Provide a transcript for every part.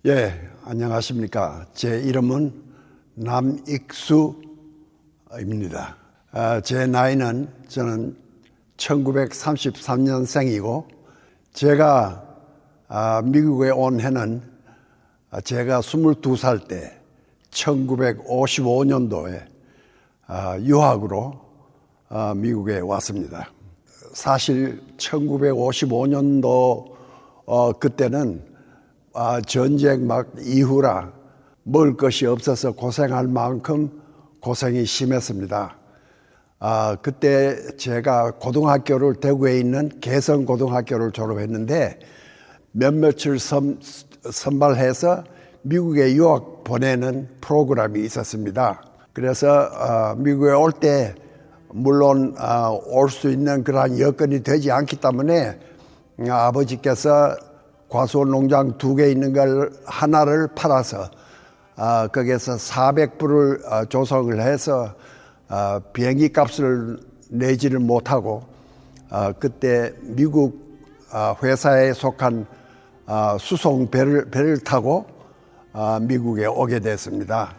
예, 안녕하십니까. 제 이름은 남익수입니다. 제 나이는 저는 1933년생이고 제가 미국에 온 해는 제가 22살 때 1955년도에 유학으로 미국에 왔습니다. 사실 1955년도 그때는 전쟁 막 이후라 먹을 것이 없어서 고생할 만큼 고생이 심했습니다. 그때 제가 고등학교를 대구에 있는 개성고등학교를 졸업했는데 몇몇을 선발해서 미국에 유학 보내는 프로그램이 있었습니다. 그래서 미국에 올 때 물론 올 수 있는 그러한 여건이 되지 않기 때문에 아버지께서 과수원 농장 2개 있는 걸 하나를 팔아서 거기에서 400불을 조성을 해서 비행기 값을 내지를 못하고 그때 미국 회사에 속한 수송 배를 타고 미국에 오게 됐습니다.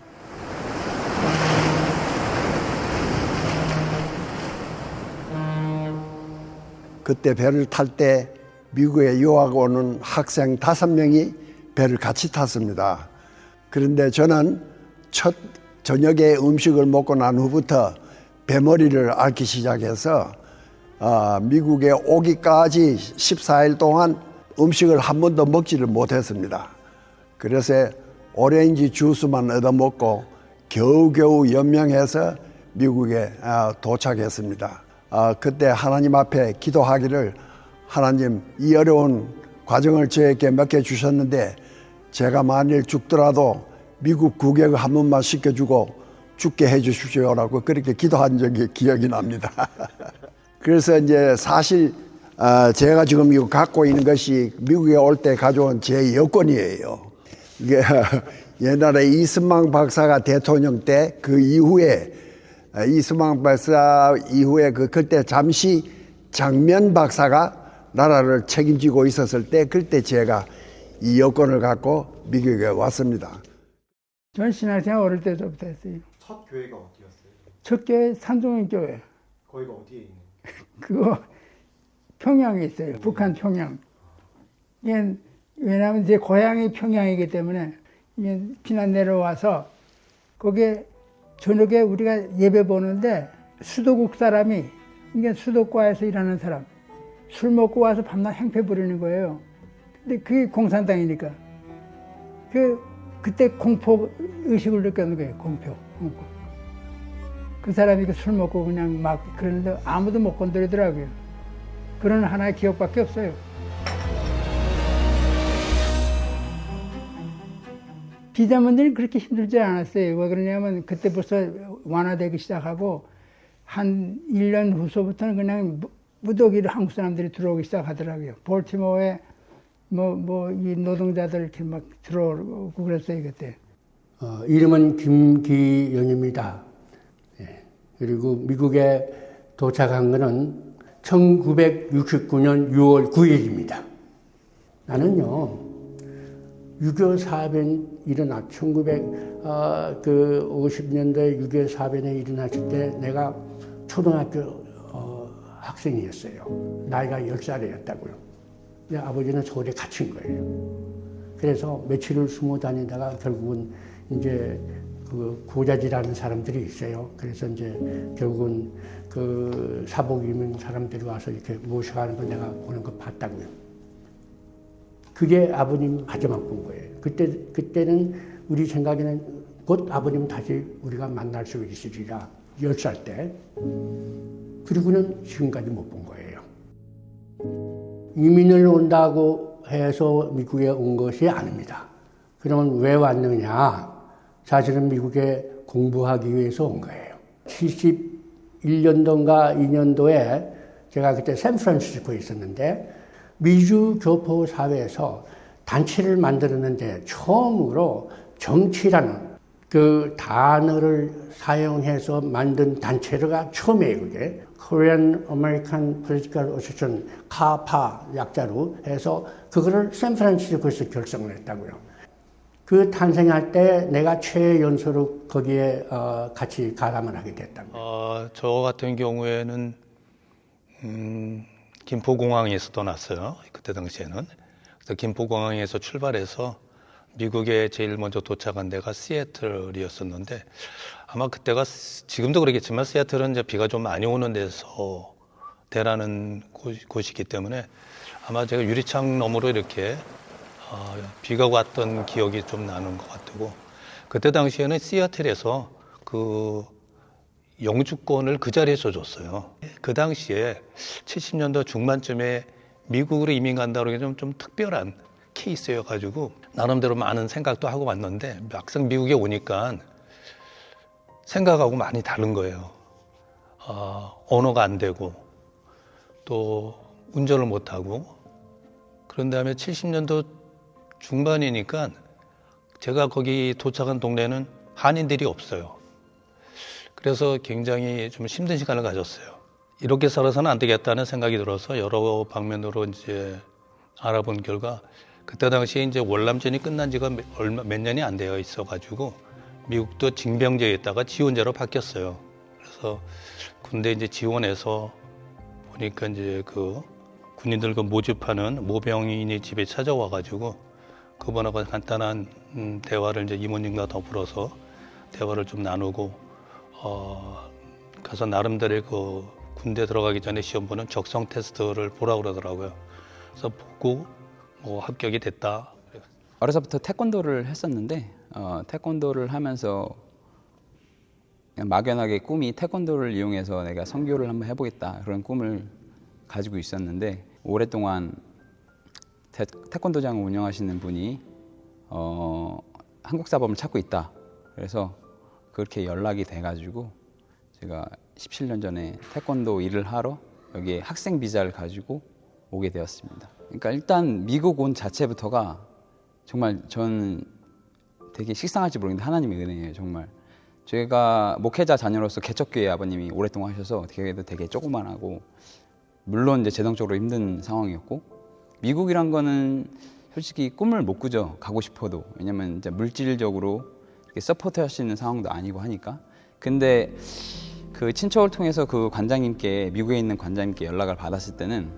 그때 배를 탈 때 미국에 유학 오는 학생 5명이 배를 같이 탔습니다. 그런데 저는 첫 저녁에 음식을 먹고 난 후부터 배머리를 앓기 시작해서 미국에 오기까지 14일 동안 음식을 한 번도 먹지를 못했습니다. 그래서 오렌지 주스만 얻어먹고 겨우겨우 연명해서 미국에 도착했습니다. 그때 하나님 앞에 기도하기를 하나님 이 어려운 과정을 저에게 맡겨주셨는데 제가 만일 죽더라도 미국 국외 한 번만 시켜주고 죽게 해주십시오라고 그렇게 기도한 적이 기억이 납니다. 그래서 이제 사실 제가 지금 이거 갖고 있는 것이 미국에 올 때 가져온 제 여권이에요. 이게 옛날에 이승만 박사가 대통령 때 그 이후에 이승만 박사 이후에 그때 잠시 장면 박사가 나라를 책임지고 있었을 때 그때 제가 이 여권을 갖고 미국에 왔습니다. 전 신앙생활 어릴 때부터 했어요. 첫 교회가 어디였어요? 첫 교회 산종인 교회. 거기가 어디에 있는? 그거 평양에 있어요. 북한 평양. 이게 왜냐하면 제 고향이 평양이기 때문에 이게 피난 내려와서 거기에 저녁에 우리가 예배 보는데 수도국 사람이 이게 수도과에서 일하는 사람 술 먹고 와서 밤낮 행패 부리는 거예요. 근데 그게 공산당이니까 그때 공포 의식을 느꼈는 거예요. 공포. 그 사람이 술 먹고 그냥 막 그러는데 아무도 못 건드리더라고요. 그런 하나의 기억밖에 없어요. 비자문들이 그렇게 힘들지 않았어요. 왜 그러냐면 그때 벌써 완화되기 시작하고 한 1년 후서부터는 그냥 무더기로 한국 사람들이 들어오기 시작하더라고요. 볼티모어에 이 노동자들 이렇게 막 들어오고 그랬어요, 그때. 이름은 김기영입니다. 예. 그리고 미국에 도착한 거는 1969년 6월 9일입니다. 나는요, 6.25 사변 일어나 1950년대 6.25 사변에 일어났을 때 내가 초등학교 학생이었어요. 나이가 10살이었다고요. 근데 아버지는 서울에 갇힌 거예요. 그래서 며칠을 숨어 다니다가 결국은 이제 그 고자지라는 사람들이 있어요. 그래서 이제 결국은 그 사복 입은 사람들이 와서 이렇게 모셔가는 걸 내가 보는 거 봤다고요. 그게 아버님 마지막 본 거예요. 그때는 우리 생각에는 곧 아버님 다시 우리가 만날 수 있으리라. 10살 때. 그리고는 지금까지 못 본 거예요. 이민을 온다고 해서 미국에 온 것이 아닙니다. 그러면 왜 왔느냐? 사실은 미국에 공부하기 위해서 온 거예요. 71년도인가 2년도에 제가 그때 샌프란시스코에 있었는데 미주 교포 사회에서 단체를 만들었는데 처음으로 정치라는 그 단어를 사용해서 만든 단체가 처음이에요, 그게. Korean American Political Association, 카파 약자로 해서 그거를 샌프란시스코에서 결성을 했다고요. 그 탄생할 때 내가 최연소로 거기에 같이 가담을 하게 됐다고. 저 같은 경우에는 김포공항에서 떠났어요. 그때 당시에는. 그래서 김포공항에서 출발해서 미국에 제일 먼저 도착한 데가 시애틀이었었는데 아마 그때가 지금도 그러겠지만 시애틀은 이제 비가 좀 많이 오는 데서 대라는 곳이기 때문에 아마 제가 유리창 너머로 이렇게 비가 왔던 기억이 좀 나는 것 같고 그때 당시에는 시애틀에서 그 영주권을 그 자리에서 줬어요. 그 당시에 70년대 중반쯤에 미국으로 이민 간다는 게 좀 특별한 케이스여가지고 나름대로 많은 생각도 하고 왔는데 막상 미국에 오니까 생각하고 많이 다른 거예요. 언어가 안 되고 또 운전을 못하고 그런 다음에 70년도 중반이니까 제가 거기 도착한 동네는 한인들이 없어요. 그래서 굉장히 좀 힘든 시간을 가졌어요. 이렇게 살아서는 안 되겠다는 생각이 들어서 여러 방면으로 이제 알아본 결과 그때 당시에 이제 월남전이 끝난 지가 몇 년이 안 되어 있어가지고 미국도 징병제에 있다가 지원제로 바뀌었어요. 그래서 군대 이제 지원해서 보니까 이제 그 군인들 그 모집하는 모병인이 집에 찾아와가지고 그분하고 간단한 대화를 이제 이모님과 더불어서 대화를 좀 나누고 가서 나름대로의 그 군대 들어가기 전에 시험 보는 적성 테스트를 보라고 그러더라고요. 그래서 보고 뭐 합격이 됐다. 어려서부터 태권도를 했었는데 태권도를 하면서 그냥 막연하게 꿈이 태권도를 이용해서 내가 선교를 한번 해보겠다 그런 꿈을 가지고 있었는데 오랫동안 태권도장을 운영하시는 분이 한국 사범을 찾고 있다. 그래서 그렇게 연락이 돼가지고 제가 17년 전에 태권도 일을 하러 여기에 학생 비자를 가지고 오게 되었습니다. 그러니까 일단 미국 온 자체부터가 정말 저는 되게 식상할지 모르겠는데 하나님의 은혜예요. 정말 제가 목회자 자녀로서 개척교회 아버님이 오랫동안 하셔서 되게 조그만하고 물론 이제 재정적으로 힘든 상황이었고 미국이란 거는 솔직히 꿈을 못 꾸죠. 가고 싶어도. 왜냐면 이제 물질적으로 이렇게 서포트 할 수 있는 상황도 아니고 하니까. 근데 그 친척을 통해서 그 관장님께 미국에 있는 관장님께 연락을 받았을 때는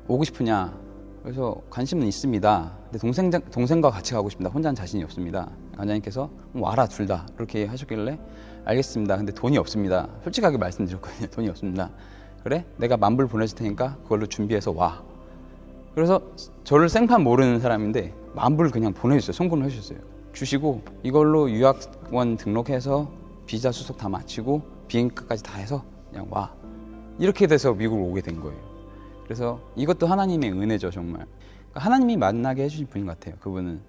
오고 싶으냐? 그래서 관심은 있습니다. 근데 동생과 같이 가고 싶습니다. 혼자는 자신이 없습니다. 관장님께서 와라 둘 다 이렇게 하셨길래 알겠습니다. 근데 돈이 없습니다. 솔직하게 말씀드렸거든요. 돈이 없습니다. 그래? 내가 $10,000 보내줄 테니까 그걸로 준비해서 와. 그래서 저를 생판 모르는 사람인데 $10,000 그냥 보내주셨어요. 송금을 해주셨어요. 주시고 이걸로 유학원 등록해서 비자 수속 다 마치고 비행기까지 다 해서 그냥 와. 이렇게 돼서 미국을 오게 된 거예요. 그래서 이것도 하나님의 은혜죠, 정말. 그러니까 하나님이 만나게 해주신 분인 것 같아요, 그분은.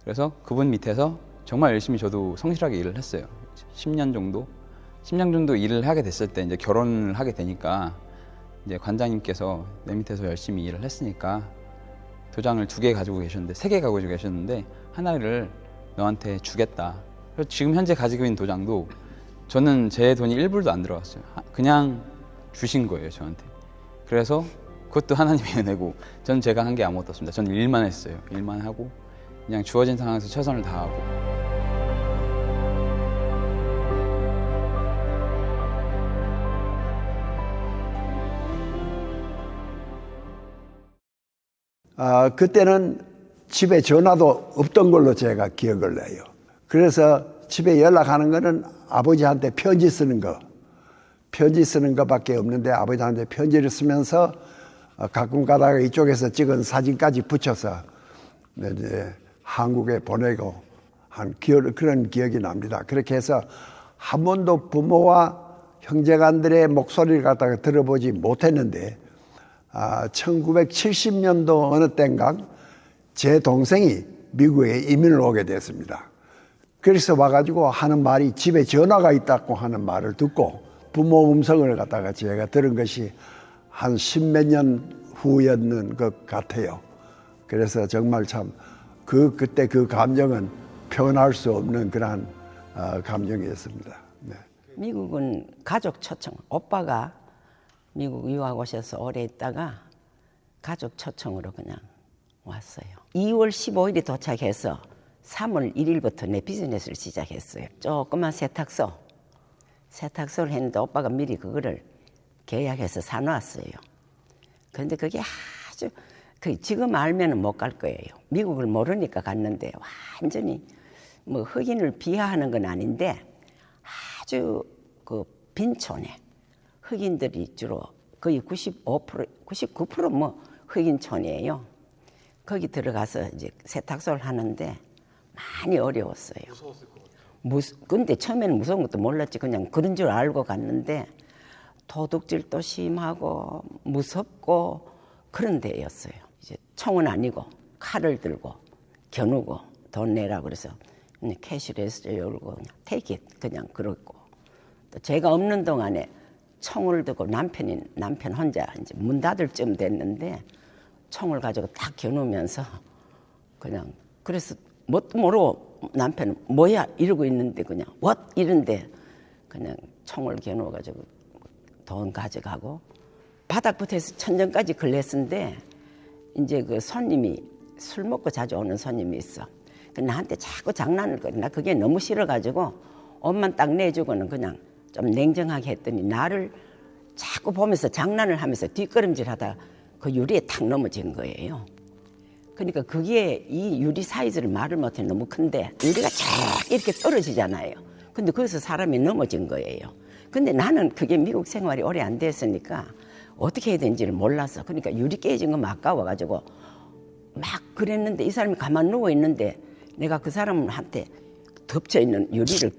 그래서 그분 밑에서 정말 열심히 저도 성실하게 일을 했어요. 10년 정도 일을 하게 됐을 때 이제 결혼을 하게 되니까 이제 관장님께서 내 밑에서 열심히 일을 했으니까 도장을 2개 가지고 계셨는데 3개 가지고 계셨는데 하나를 너한테 주겠다. 그래서 지금 현재 가지고 있는 도장도 저는 제 돈이 1불도 안 들어갔어요. 그냥 주신 거예요, 저한테. 그래서 그것도 하나님의 은혜고 전 제가 한 게 아무것도 없습니다. 저는 일만 했어요. 일만 하고 그냥 주어진 상황에서 최선을 다하고. 그때는 집에 전화도 없던 걸로 제가 기억을 해요. 그래서 집에 연락하는 거는 아버지한테 편지 쓰는 거밖에 없는데 아버지한테 편지를 쓰면서 가끔 가다가 이쪽에서 찍은 사진까지 붙여서 이제 한국에 보내고 한 그런 기억이 납니다. 그렇게 해서 한 번도 부모와 형제간들의 목소리를 갖다가 들어보지 못했는데 1970년도 어느 땐가 제 동생이 미국에 이민을 오게 됐습니다. 그래서 와가지고 하는 말이 집에 전화가 있다고 하는 말을 듣고 부모 음성을 갖다가 제가 들은 것이 한 10몇 년 후였는 것 같아요. 그래서 정말 참 그때 그 감정은 표현할 수 없는 그러한 감정이었습니다. 네. 미국은 가족 초청, 오빠가 미국 유학 오셔서 오래 있다가 가족 초청으로 그냥 왔어요. 2월 15일에 도착해서 3월 1일부터 내 비즈니스를 시작했어요. 조그만 세탁소를 했는데 오빠가 미리 그거를 계약해서 사놓았어요. 그런데 그게 아주 지금 알면은 못 갈 거예요. 미국을 모르니까 갔는데 완전히 뭐 흑인을 비하하는 건 아닌데 아주 그 빈촌에 흑인들이 주로 거의 95%, 99% 뭐 흑인촌이에요. 거기 들어가서 이제 세탁소를 하는데 많이 어려웠어요. 무서웠을 것 같아요. 근데 처음에는 무서운 것도 몰랐지. 그냥 그런 줄 알고 갔는데 도둑질도 심하고 무섭고 그런 데였어요. 이제 총은 아니고 칼을 들고 겨누고 돈 내라 그래서 그냥 캐시레스 열고 그냥 take it 그냥 그러고 또 제가 없는 동안에 총을 들고 남편 혼자 이제 문 닫을 쯤 됐는데 총을 가지고 딱 겨누면서 그냥 그래서 뭣도 모르고 남편은 뭐야 이러고 있는데 그냥 what 이런데 그냥 총을 겨누어가지고 돈 가져가고 바닥부터 해서 천정까지 걸렸는데 이제 그 손님이 술 먹고 자주 오는 손님이 있어. 나한테 자꾸 장난을 거려. 나 그게 너무 싫어가지고 옷만 딱 내주고는 그냥 좀 냉정하게 했더니 나를 자꾸 보면서 장난을 하면서 뒷걸음질하다가 그 유리에 탁 넘어진 거예요. 그러니까 그게 이 유리 사이즈를 말을 못해 너무 큰데 유리가 쫙 이렇게 떨어지잖아요. 근데 거기서 사람이 넘어진 거예요. 근데 나는 그게 미국 생활이 오래 안 됐으니까 어떻게 해야 되는지를 몰랐어. 그러니까 유리 깨진 거 아까워가지고 막 그랬는데 이 사람이 가만 누워 있는데 내가 그 사람한테 덮쳐 있는 유리를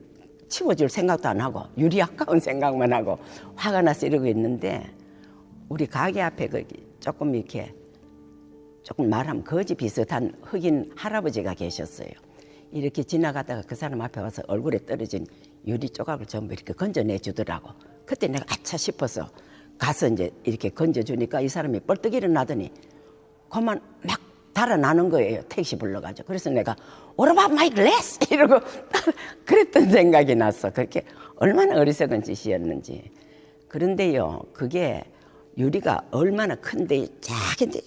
치워줄 생각도 안 하고 유리 아까운 생각만 하고 화가 나서 이러고 있는데 우리 가게 앞에 조금 이렇게 조금 말하면 거지 비슷한 흑인 할아버지가 계셨어요. 이렇게 지나가다가 그 사람 앞에 와서 얼굴에 떨어진 유리 조각을 전부 이렇게 건져내 주더라고. 그때 내가 아차 싶어서 가서 이제 이렇게 건져주니까 이 사람이 뻘떡 일어나더니 그만 막 달아나는 거예요. 택시 불러가지고. 그래서 내가 What about my glass? 이러고 그랬던 생각이 났어. 그렇게 얼마나 어리석은 짓이었는지. 그런데요, 그게 유리가 얼마나 큰데 작은데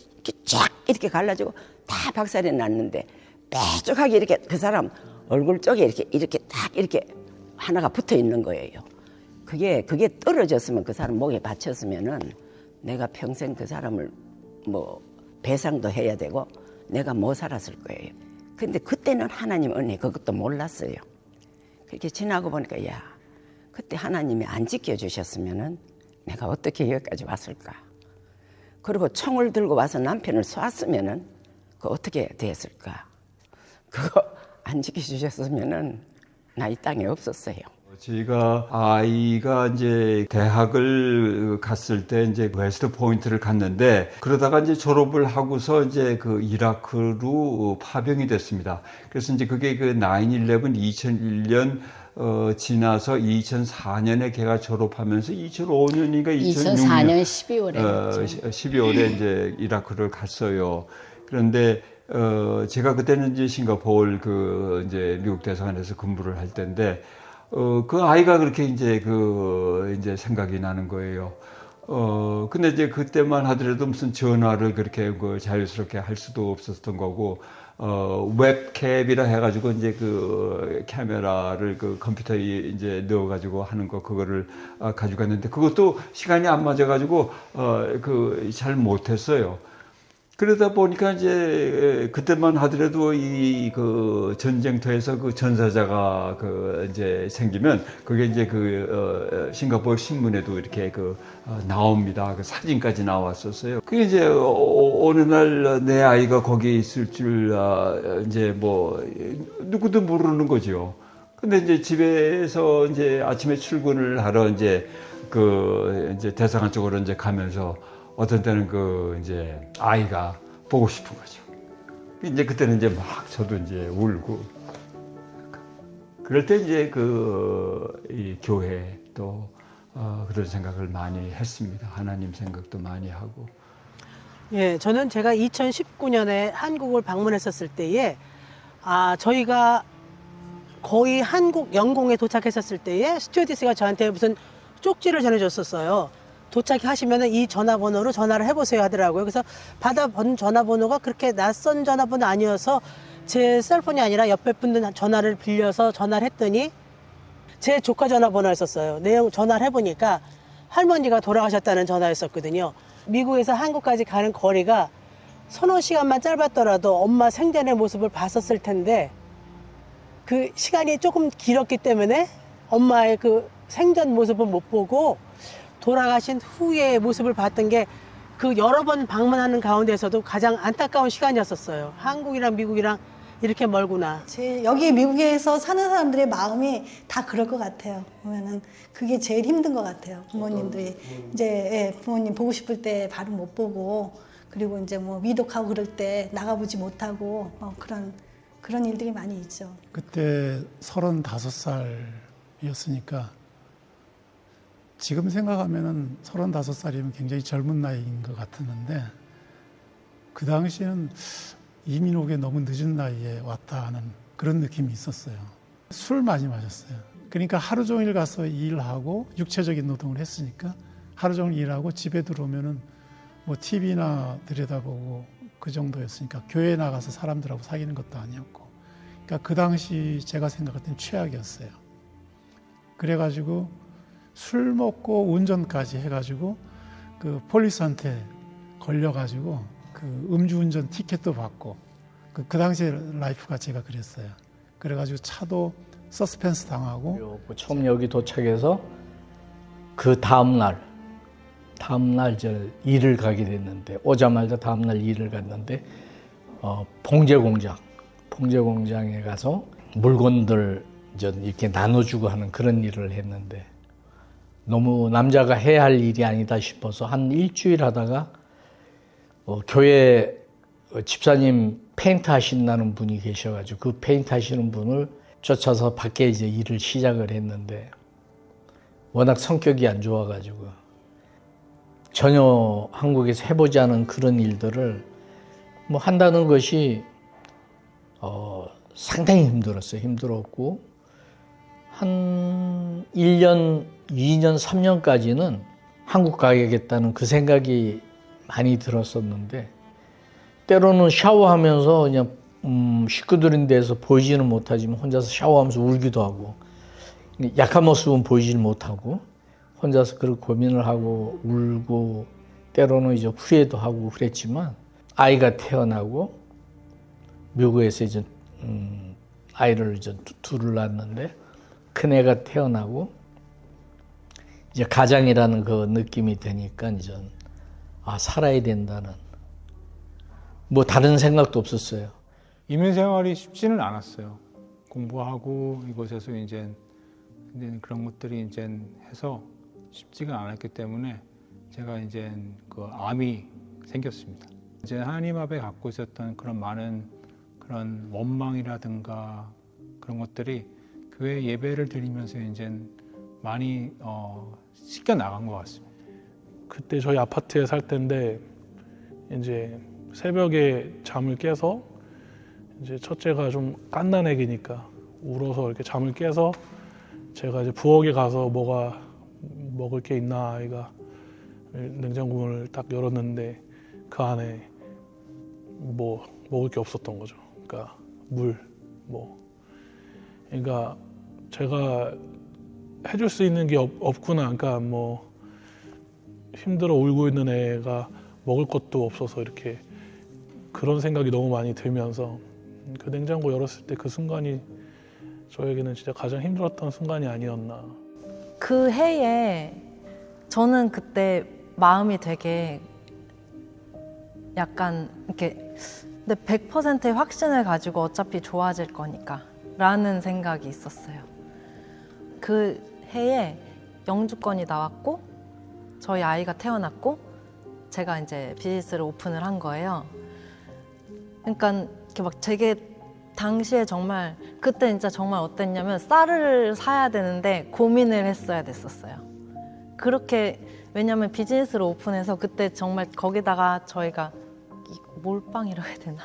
쫙 이렇게 갈라지고 다 박살이 났는데 빼쪽하게 이렇게 그 사람 얼굴 쪽에 이렇게 딱 이렇게 하나가 붙어 있는 거예요. 그게 떨어졌으면 그 사람 목에 받쳤으면은 내가 평생 그 사람을 뭐 배상도 해야 되고 내가 못 살았을 거예요. 근데 그때는 하나님 은혜 그것도 몰랐어요. 그렇게 지나고 보니까 야 그때 하나님이 안 지켜주셨으면은 내가 어떻게 여기까지 왔을까. 그리고 총을 들고 와서 남편을 쏘았으면은 그 어떻게 됐을까. 그거 안 지켜주셨으면은 나 이 땅에 없었어요. 저희가 아이가 이제 대학을 갔을 때 이제 웨스트 포인트를 갔는데 그러다가 이제 졸업을 하고서 이제 그 이라크로 파병이 됐습니다. 그래서 이제 그게 그 9/11 2001년 지나서 2004년에 걔가 졸업하면서 2005년인가 2004년 12월에 12월에 이제 이라크를 갔어요. 그런데 제가 그때는 이제 싱가포르 그 이제 미국 대사관에서 근무를 할 때인데 그 아이가 그렇게 이제 이제 생각이 나는 거예요. 근데 이제 그때만 하더라도 무슨 전화를 그렇게 자유스럽게 할 수도 없었던 거고, 웹캡이라 해가지고 이제 그 카메라를 그 컴퓨터에 이제 넣어가지고 하는 거, 그거를 가져갔는데 그것도 시간이 안 맞아가지고, 잘 못했어요. 그러다 보니까 이제 그때만 하더라도 그 전쟁터에서 그 전사자가 이제 생기면 그게 이제 싱가포르 신문에도 이렇게 나옵니다. 그 사진까지 나왔었어요. 그게 이제 어느 날 내 아이가 거기 있을 줄 이제 뭐 누구도 모르는 거죠. 근데 이제 집에서 이제 아침에 출근을 하러 이제 이제 대사관 쪽으로 이제 가면서 어떤 때는 이제 아이가 보고 싶은 거죠. 이제 그때는 이제 막 저도 이제 울고. 그럴 때 이제 이 교회 또 그런 생각을 많이 했습니다. 하나님 생각도 많이 하고. 예, 저는 제가 2019년에 한국을 방문했었을 때에 저희가 거의 한국 영공에 도착했었을 때에 스튜어디스가 저한테 무슨 쪽지를 전해줬었어요. 도착하시면 이 전화번호로 전화를 해보세요 하더라고요. 그래서 받아본 전화번호가 그렇게 낯선 전화번호 아니어서 제 셀폰이 아니라 옆에 분들 전화를 빌려서 전화를 했더니 제 조카 전화번호였었어요. 내용 전화를 해보니까 할머니가 돌아가셨다는 전화였었거든요. 미국에서 한국까지 가는 거리가 서너 시간만 짧았더라도 엄마 생전의 모습을 봤었을 텐데 그 시간이 조금 길었기 때문에 엄마의 그 생전 모습을 못 보고 돌아가신 후의 모습을 봤던 게 그 여러 번 방문하는 가운데서도 가장 안타까운 시간이었었어요. 한국이랑 미국이랑 이렇게 멀구나. 여기 미국에서 사는 사람들의 마음이 다 그럴 것 같아요. 보면은 그게 제일 힘든 것 같아요. 부모님들이 이제 부모님 보고 싶을 때 바로 못 보고 그리고 이제 뭐 위독하고 그럴 때 나가보지 못하고 그런 일들이 많이 있죠. 그때 35살이었으니까 지금 생각하면은 35살이면 굉장히 젊은 나이인 것 같았는데 그 당시에는 이민 오기에 너무 늦은 나이에 왔다 하는 그런 느낌이 있었어요. 술 많이 마셨어요. 그러니까 하루 종일 가서 일하고 육체적인 노동을 했으니까 하루 종일 일하고 집에 들어오면은 뭐 TV나 들여다보고 그 정도였으니까 교회 나가서 사람들하고 사귀는 것도 아니었고 그러니까 그 당시 제가 생각할 때는 최악이었어요. 그래가지고 술 먹고 운전까지 해가지고 그 폴리스한테 걸려가지고 그 음주운전 티켓도 받고 그 당시에 라이프가 제가 그랬어요. 그래가지고 차도 서스펜스 당하고 처음 여기 도착해서 그 다음날 저 일을 가게 됐는데 오자마자 다음날 일을 갔는데 봉제공장에 가서 물건들 이렇게 나눠주고 하는 그런 일을 했는데 너무 남자가 해야 할 일이 아니다 싶어서 한 일주일 하다가 교회 집사님 페인트 하신다는 분이 계셔가지고 그 페인트 하시는 분을 쫓아서 밖에 이제 일을 시작을 했는데 워낙 성격이 안 좋아가지고 전혀 한국에서 해보지 않은 그런 일들을 뭐 한다는 것이 상당히 힘들었어요. 힘들었고 한 1년, 2년, 3년까지는 한국 가야겠다는 그 생각이 많이 들었었는데 때로는 샤워하면서 그냥 식구들인 데서 보이지는 못하지만 혼자서 샤워하면서 울기도 하고 약한 모습은 보이지를 못하고 혼자서 그렇게 고민을 하고 울고 때로는 이제 후회도 하고 그랬지만 아이가 태어나고 미국에서 이제 아이를 이제 둘을 낳았는데 큰애가 태어나고 이제 가장이라는 그 느낌이 되니까 이제 살아야 된다는 뭐 다른 생각도 없었어요. 이민 생활이 쉽지는 않았어요. 공부하고 이곳에서 이제 그런 것들이 이제 해서 쉽지가 않았기 때문에 제가 이제 그 암이 생겼습니다. 이제 하나님 앞에 갖고 있었던 그런 많은 그런 원망이라든가 그런 것들이 교회 예배를 드리면서 이제 많이 씻겨 나간 것 같습니다. 그때 저희 아파트에 살 때인데 이제 새벽에 잠을 깨서 이제 첫째가 좀 깐난 애기니까 울어서 이렇게 잠을 깨서 제가 이제 부엌에 가서 뭐가 먹을 게 있나 아이가 냉장고 문을 딱 열었는데 그 안에 뭐 먹을 게 없었던 거죠. 그러니까 물, 그러니까 제가 해줄 수 있는 게 없구나. 그러니까 뭐 힘들어 울고 있는 애가 먹을 것도 없어서 이렇게 그런 생각이 너무 많이 들면서 그 냉장고 열었을 때 그 순간이 저에게는 진짜 가장 힘들었던 순간이 아니었나. 그 해에 저는 그때 마음이 되게 약간 이렇게 근데 100%의 확신을 가지고 어차피 좋아질 거니까 라는 생각이 있었어요. 그 해에 영주권이 나왔고 저희 아이가 태어났고 제가 이제 비즈니스를 오픈을 한 거예요. 그러니까 이렇게 막 되게 당시에 정말 그때 진짜 정말 어땠냐면 쌀을 사야 되는데 고민을 했어야 됐었어요. 그렇게 왜냐면 비즈니스를 오픈해서 그때 정말 거기다가 저희가 몰빵이라고 해야 되나?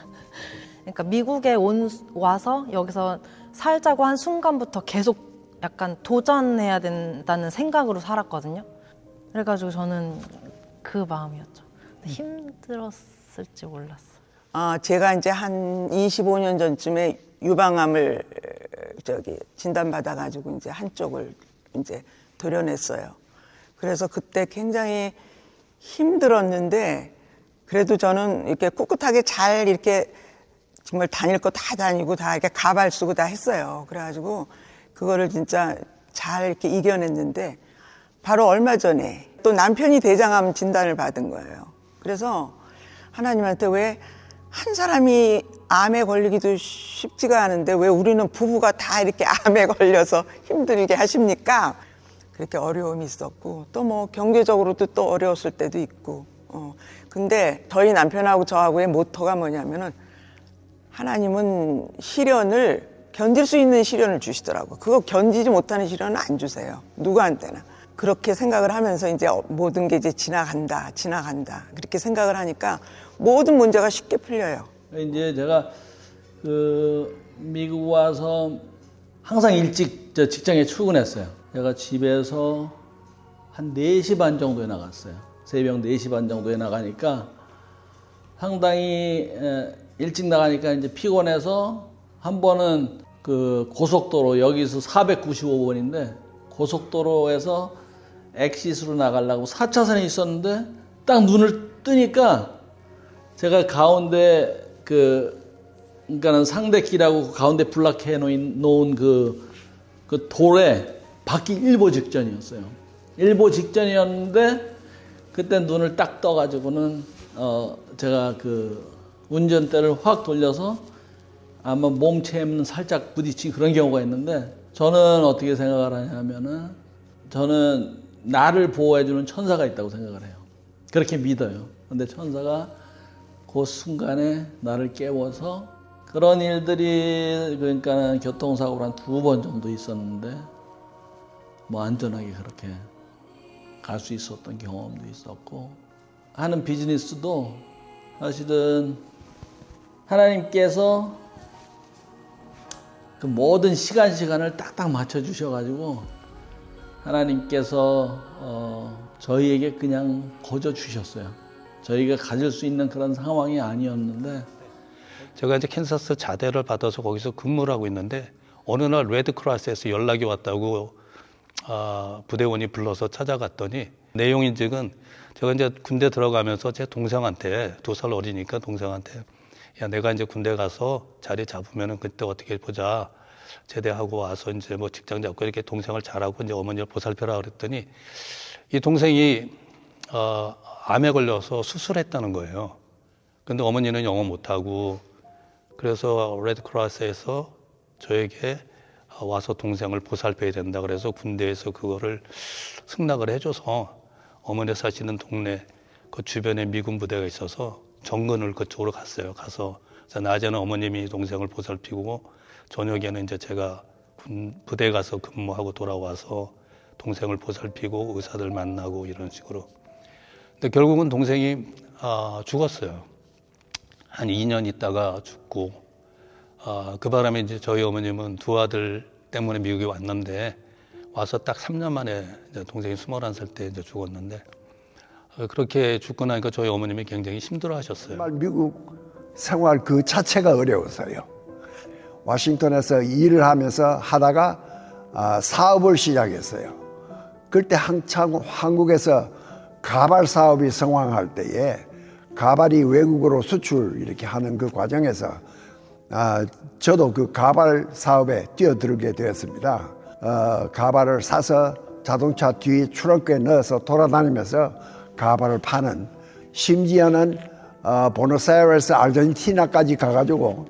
그러니까 미국에 와서 여기서 살자고 한 순간부터 계속 약간 도전해야 된다는 생각으로 살았거든요. 그래가지고 저는 그 마음이었죠. 힘들었을지 몰랐어요. 제가 이제 한 25년 전쯤에 유방암을 진단받아가지고 이제 한쪽을 이제 도려냈어요. 그래서 그때 굉장히 힘들었는데 그래도 저는 이렇게 꿋꿋하게 잘 이렇게 정말 다닐 거 다 다니고 다 이렇게 가발 쓰고 다 했어요. 그래가지고 그거를 진짜 잘 이렇게 이겨냈는데 바로 얼마 전에 또 남편이 대장암 진단을 받은 거예요. 그래서 하나님한테 왜 한 사람이 암에 걸리기도 쉽지가 않은데 왜 우리는 부부가 다 이렇게 암에 걸려서 힘들게 하십니까? 그렇게 어려움이 있었고 또 뭐 경제적으로도 또 어려웠을 때도 있고 근데 저희 남편하고 저하고의 모토가 뭐냐면은 하나님은 시련을 견딜 수 있는 시련을 주시더라고요. 그거 견디지 못하는 시련은 안 주세요. 누구한테나. 그렇게 생각을 하면서 이제 모든 게 이제 지나간다 그렇게 생각을 하니까 모든 문제가 쉽게 풀려요. 이제 제가 미국 와서 항상 일찍 직장에 출근했어요. 제가 집에서 한 4시 반 정도에 나갔어요. 새벽 4시 반 정도에 나가니까 상당히 일찍 나가니까 이제 피곤해서 한 번은 그 고속도로 여기서 495번인데 고속도로에서 엑시스로 나가려고 4차선에 있었는데 딱 눈을 뜨니까 제가 가운데 그러니까는 상대길하고 가운데 블락해 놓은 그 돌에 받기 일보 직전이었어요. 일보 직전이었는데 그때 눈을 딱 떠가지고는 제가 그 운전대를 확 돌려서 아마 몸체에는 살짝 부딪힌 그런 경우가 있는데 저는 어떻게 생각을 하냐면은 저는 나를 보호해주는 천사가 있다고 생각을 해요. 그렇게 믿어요. 근데 천사가 그 순간에 나를 깨워서 그런 일들이 그러니까 교통사고를 한 2번 정도 있었는데 뭐 안전하게 그렇게 갈 수 있었던 경험도 있었고 하는 비즈니스도 사실은 하나님께서 그 모든 시간을 딱딱 맞춰 주셔가지고 하나님께서 저희에게 그냥 거저 주셨어요. 저희가 가질 수 있는 그런 상황이 아니었는데 제가 이제 캔사스 자대를 받아서 거기서 근무를 하고 있는데 어느 날 레드크로스에서 연락이 왔다고 부대원이 불러서 찾아갔더니 내용인즉은 제가 이제 군대 들어가면서 제 동생한테 2살 어리니까 동생한테 야 내가 이제 군대 가서 자리 잡으면은 그때 어떻게 보자. 제대하고 와서 이제 뭐 직장 잡고 이렇게 동생을 잘하고 이제 어머니를 보살펴라 그랬더니 이 동생이 암에 걸려서 수술했다는 거예요. 근데 어머니는 영어 못하고 그래서 레드크로스에서 저에게 와서 동생을 보살펴야 된다 그래서 군대에서 그거를 승낙을 해줘서 어머니 사시는 동네 그 주변에 미군 부대가 있어서 정근을 그쪽으로 갔어요. 가서 낮에는 어머님이 동생을 보살피고 저녁에는 이제 제가 부대에 가서 근무하고 돌아와서 동생을 보살피고 의사들 만나고 이런 식으로. 근데 결국은 동생이 죽었어요. 한 2년 있다가 죽고 그 바람에 이제 저희 어머님은 2 아들 때문에 미국에 왔는데 와서 딱 3년 만에 이제 동생이 21살 때 이제 죽었는데 그렇게 죽고 나니까 저희 어머님이 굉장히 힘들어하셨어요. 정말 미국 생활 그 자체가 어려웠어요. 워싱턴에서 일을 하면서 하다가 사업을 시작했어요. 그때 한창 한국에서 가발 사업이 성황할 때에 가발이 외국으로 수출 이렇게 하는 그 과정에서 저도 그 가발 사업에 뛰어들게 되었습니다. 가발을 사서 자동차 뒤 트렁크에 넣어서 돌아다니면서 가발을 파는, 심지어는 보너스아이레스 아르헨티나까지 가가지고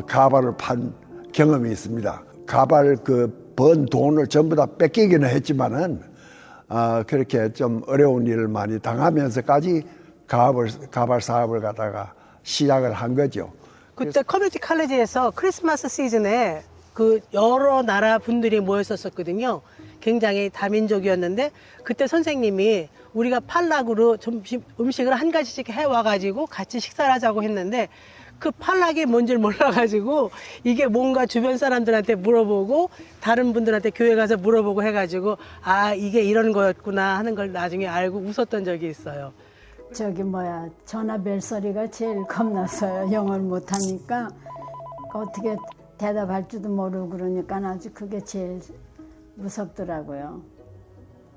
가발을 판 경험이 있습니다. 가발 그 번 돈을 전부 다 뺏기기는 했지만은 그렇게 좀 어려운 일을 많이 당하면서까지 가발 사업을 갖다가 시작을 한 거죠. 그때 커뮤니티 칼리지에서 크리스마스 시즌에 그 여러 나라 분들이 모였었거든요. 굉장히 다민족이었는데 그때 선생님이 우리가 팔락으로 음식을 한 가지씩 해와가지고 같이 식사를 하자고 했는데 그 팔락이 뭔지를 몰라가지고 이게 뭔가 주변 사람들한테 물어보고 다른 분들한테 교회 가서 물어보고 해가지고 이게 이런 거였구나 하는 걸 나중에 알고 웃었던 적이 있어요. 전화 벨 소리가 제일 겁났어요. 영어를 못하니까 어떻게 대답할 줄도 모르고 그러니까 아주 그게 제일 무섭더라고요.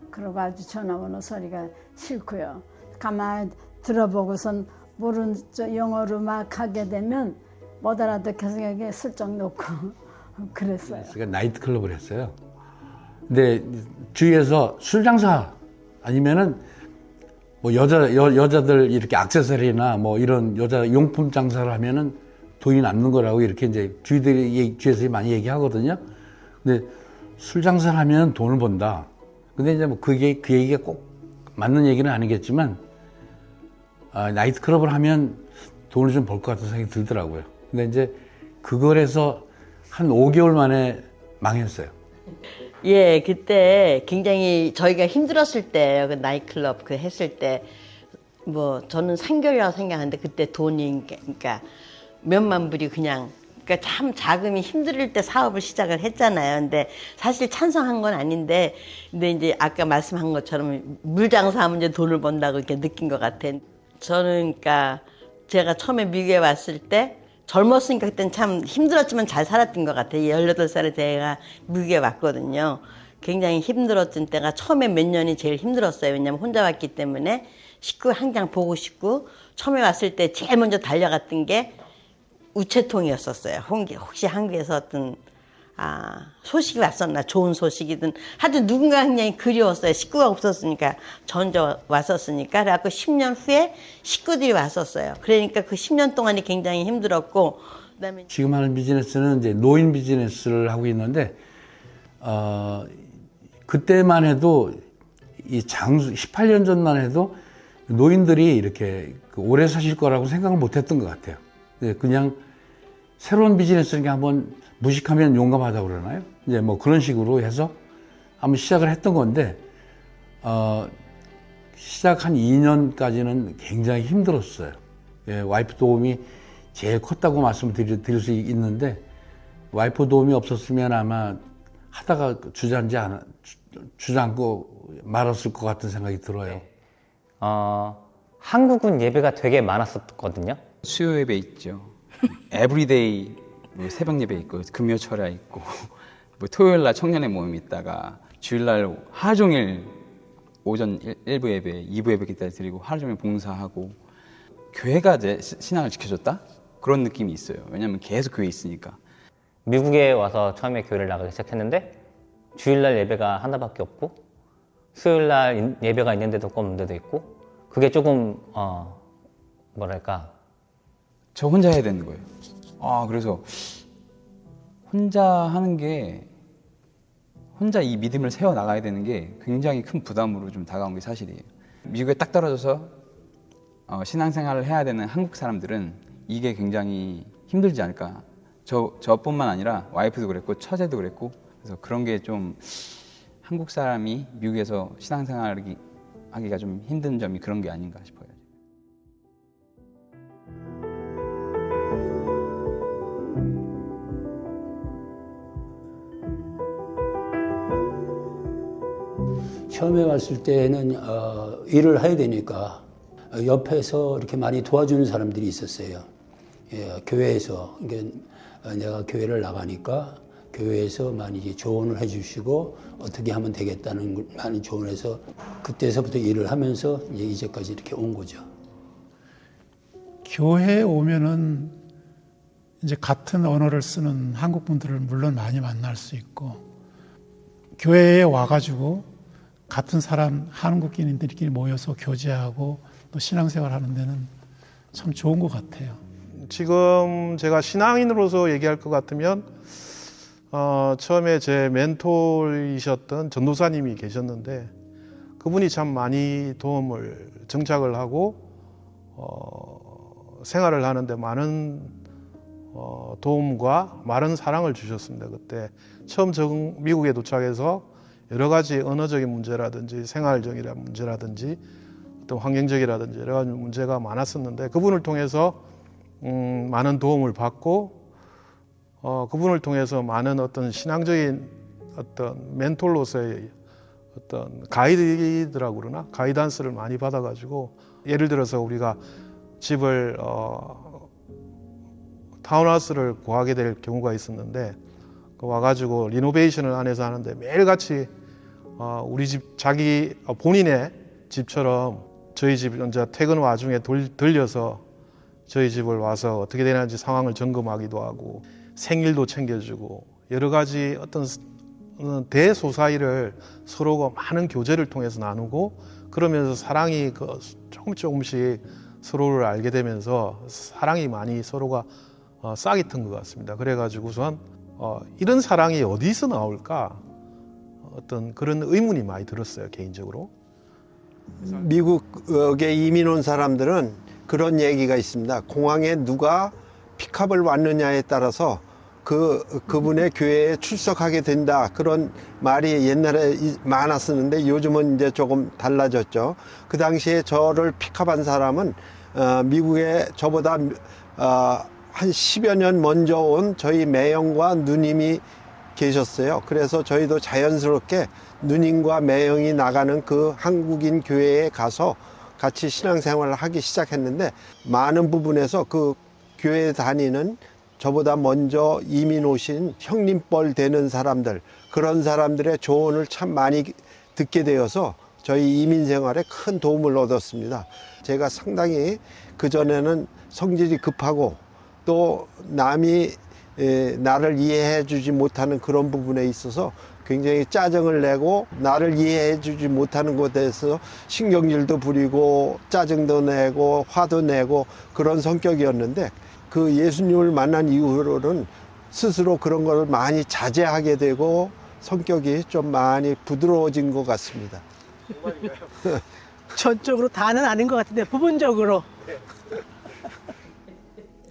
그리고 아주 전화번호 소리가 싫고요. 가만히 들어보고선 모르는 영어로 막 하게 되면 못 알아듣겠어서 여기 슬쩍 놓고 그랬어요. 제가 나이트클럽을 했어요. 근데 주위에서 술 장사 아니면은 뭐 여자들 이렇게 액세서리나 뭐 이런 여자 용품 장사를 하면은 돈이 남는 거라고 이렇게 이제 주위에서 많이 얘기하거든요. 근데 술 장사를 하면 돈을 번다. 근데 이제 뭐 그 얘기가 꼭 맞는 얘기는 아니겠지만, 나이트클럽을 하면 돈을 좀 벌 것 같은 생각이 들더라고요. 근데 이제 그걸 해서 한 5개월 만에 망했어요. 예, 그때 굉장히 저희가 힘들었을 때, 그 나이트클럽 그 했을 때, 뭐, 저는 3개월이라고 생각하는데, 그때 돈이, 그러니까, 몇만 불이 그냥, 그러니까 참 자금이 힘들 때 사업을 시작을 했잖아요. 근데 사실 찬성한 건 아닌데, 근데 이제 아까 말씀한 것처럼 물장사하면 이제 돈을 번다고 이렇게 느낀 것 같아. 저는 그러니까 제가 처음에 미국에 왔을 때, 젊었으니까 그때는 참 힘들었지만 잘 살았던 것 같아요. 18살에 제가 미국에 왔거든요. 굉장히 힘들었던 때가 처음에 몇 년이 제일 힘들었어요. 왜냐면 혼자 왔기 때문에 식구 항상 보고 싶고, 처음에 왔을 때 제일 먼저 달려갔던 게 우체통이었었어요. 혹시 한국에서 어떤 소식이 왔었나, 좋은 소식이든 하여튼 누군가 굉장히 그리웠어요. 식구가 없었으니까, 저 혼자 왔었으니까. 그래갖고 10년 후에 식구들이 왔었어요. 그러니까 그 10년 동안이 굉장히 힘들었고, 그다음에 지금 하는 비즈니스는 이제 노인 비즈니스를 하고 있는데, 그때만 해도 이 18년 전만 해도 노인들이 이렇게 오래 사실 거라고 생각을 못 했던 것 같아요. 그냥 새로운 비즈니스를 한번 무식하면 용감하다고 그러나요? 이제 뭐 그런 식으로 해서 한번 시작을 했던 건데, 시작 한 2년까지는 굉장히 힘들었어요. 예, 와이프 도움이 제일 컸다고 말씀드릴 수 있는데, 와이프 도움이 없었으면 아마 하다가 주저앉고 말았을 것 같은 생각이 들어요. 한국은 예배가 되게 많았었거든요. 수요 예배 있죠. 에브리데이 뭐 새벽 예배 있고 금요 철야 있고 뭐 토요일 날 청년의 모임 있다가 주일 날 하루 종일 오전 1부 예배, 2부 예배 기타 드리고 하루 종일 봉사하고 교회가 제 신앙을 지켜줬다? 그런 느낌이 있어요. 왜냐면 계속 교회에 있으니까. 미국에 와서 처음에 교회를 나가기 시작했는데 주일날 예배가 하나밖에 없고 수요일날 예배가 있는데도 없고 없는 데도 있고 그게 조금 뭐랄까 저 혼자 해야 되는 거예요. 그래서 혼자 하는 게 혼자 이 믿음을 세워 나가야 되는 게 굉장히 큰 부담으로 좀 다가온 게 사실이에요. 미국에 딱 떨어져서 신앙생활을 해야 되는 한국 사람들은 이게 굉장히 힘들지 않을까. 저뿐만 아니라 와이프도 그랬고 처제도 그랬고 그래서 그런 게 좀 한국 사람이 미국에서 신앙생활 하기가 좀 힘든 점이 그런 게 아닌가 싶어요. 처음에 왔을 때는 일을 해야 되니까 옆에서 이렇게 많이 도와주는 사람들이 있었어요. 예, 교회에서 내가 교회를 나가니까 교회에서 많이 조언을 해주시고 어떻게 하면 되겠다는 걸 많이 조언해서 그때서부터 일을 하면서 이제까지 이렇게 온 거죠. 교회에 오면은 이제 같은 언어를 쓰는 한국 분들을 물론 많이 만날 수 있고 교회에 와가지고 같은 사람 한국인들끼리 모여서 교제하고 또 신앙생활 하는 데는 참 좋은 것 같아요. 지금 제가 신앙인으로서 얘기할 것 같으면 처음에 제 멘토이셨던 전도사님이 계셨는데 그분이 참 많이 도움을 정착을 하고 생활을 하는데 많은 도움과 많은 사랑을 주셨습니다. 그때 처음 미국에 도착해서 여러 가지 언어적인 문제라든지 생활적인 문제라든지 어떤 환경적이라든지 여러 가지 문제가 많았었는데 그분을 통해서 많은 도움을 받고 그분을 통해서 많은 어떤 신앙적인 어떤 멘토로서의 어떤 가이드라고 그러나 가이던스를 많이 받아가지고 예를 들어서 우리가 집을 타운하우스를 구하게 될 경우가 있었는데 와가지고 리노베이션을 안에서 하는데 매일같이 우리 집 본인의 집처럼 저희 집 이제 퇴근 와중에 들려서 저희 집을 와서 어떻게 되는지 상황을 점검하기도 하고 생일도 챙겨주고 여러 가지 어떤 대소사이를 서로가 많은 교제를 통해서 나누고 그러면서 사랑이 조금씩 서로를 알게 되면서 사랑이 많이 서로가 싹이 튼 것 같습니다. 그래가지고선 이런 사랑이 어디서 나올까 어떤 그런 의문이 많이 들었어요, 개인적으로. 미국에 이민 온 사람들은 그런 얘기가 있습니다. 공항에 누가 픽업을 왔느냐에 따라서 그분의 교회에 출석하게 된다. 그런 말이 옛날에 많았었는데 요즘은 이제 조금 달라졌죠. 그 당시에 저를 픽업한 사람은 미국에 저보다 한 10여 년 먼저 온 저희 매형과 누님이 계셨어요. 그래서 저희도 자연스럽게 누님과 매형이 나가는 그 한국인 교회에 가서 같이 신앙생활을 하기 시작했는데 많은 부분에서 그 교회에 다니는 저보다 먼저 이민 오신 형님뻘 되는 사람들, 그런 사람들의 조언을 참 많이 듣게 되어서 저희 이민 생활에 큰 도움을 얻었습니다. 제가 상당히 그전에는 성질이 급하고 또 남이 나를 이해해 주지 못하는 그런 부분에 있어서 굉장히 짜증을 내고 나를 이해해 주지 못하는 것에 대해서 신경질도 부리고 짜증도 내고 화도 내고 그런 성격이었는데 그 예수님을 만난 이후로는 스스로 그런 걸 많이 자제하게 되고 성격이 좀 많이 부드러워진 것 같습니다. 전적으로 다는 아닌 것 같은데 부분적으로.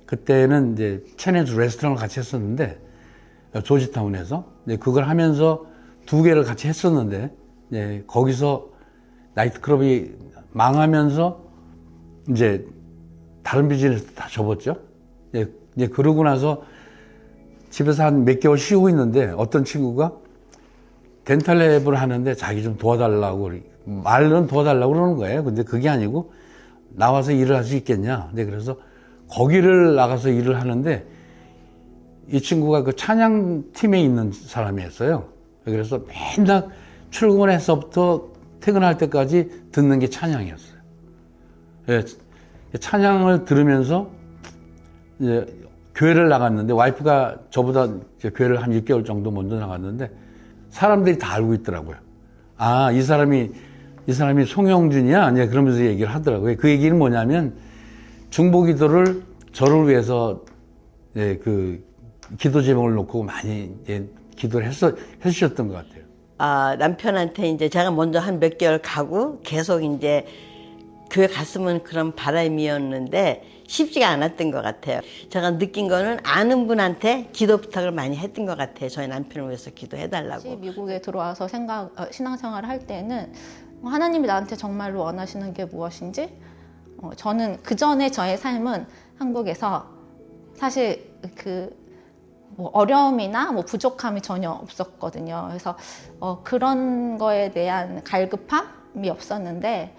그때는 이제 체네즈 레스토랑을 같이 했었는데 조지타운에서 그걸 하면서 2개를 같이 했었는데 거기서 나이트클럽이 망하면서 이제 다른 비즈니스 다 접었죠. 이제 그러고 나서 집에서 한 몇 개월 쉬고 있는데 어떤 친구가 덴탈랩을 하는데 자기 좀 도와달라고 말은 도와달라고 그러는 거예요. 근데 그게 아니고 나와서 일을 할 수 있겠냐. 그래서 거기를 나가서 일을 하는데 이 친구가 그 찬양팀에 있는 사람이었어요. 그래서 맨날 출근해서부터 퇴근할 때까지 듣는 게 찬양이었어요. 찬양을 들으면서 이제 교회를 나갔는데 와이프가 저보다 이제 교회를 한 6개월 정도 먼저 나갔는데 사람들이 다 알고 있더라고요. 아, 이 사람이 송영준이야? 이제 그러면서 얘기를 하더라고요. 그 얘기는 뭐냐면 중보기도를 저를 위해서 그 기도 제목을 놓고 많이 기도를 해주셨던 것 같아요. 남편한테 이제 제가 먼저 한 몇 개월 가고 계속 이제 교회 갔으면 그런 바람이었는데 쉽지가 않았던 것 같아요. 제가 느낀 거는 아는 분한테 기도 부탁을 많이 했던 것 같아요. 저희 남편을 위해서 기도해달라고. 미국에 들어와서 신앙생활을 할 때는 하나님이 나한테 정말로 원하시는 게 무엇인지 저는 그전에 저의 삶은 한국에서 사실 뭐 어려움이나 뭐 부족함이 전혀 없었거든요. 그래서 그런 거에 대한 갈급함이 없었는데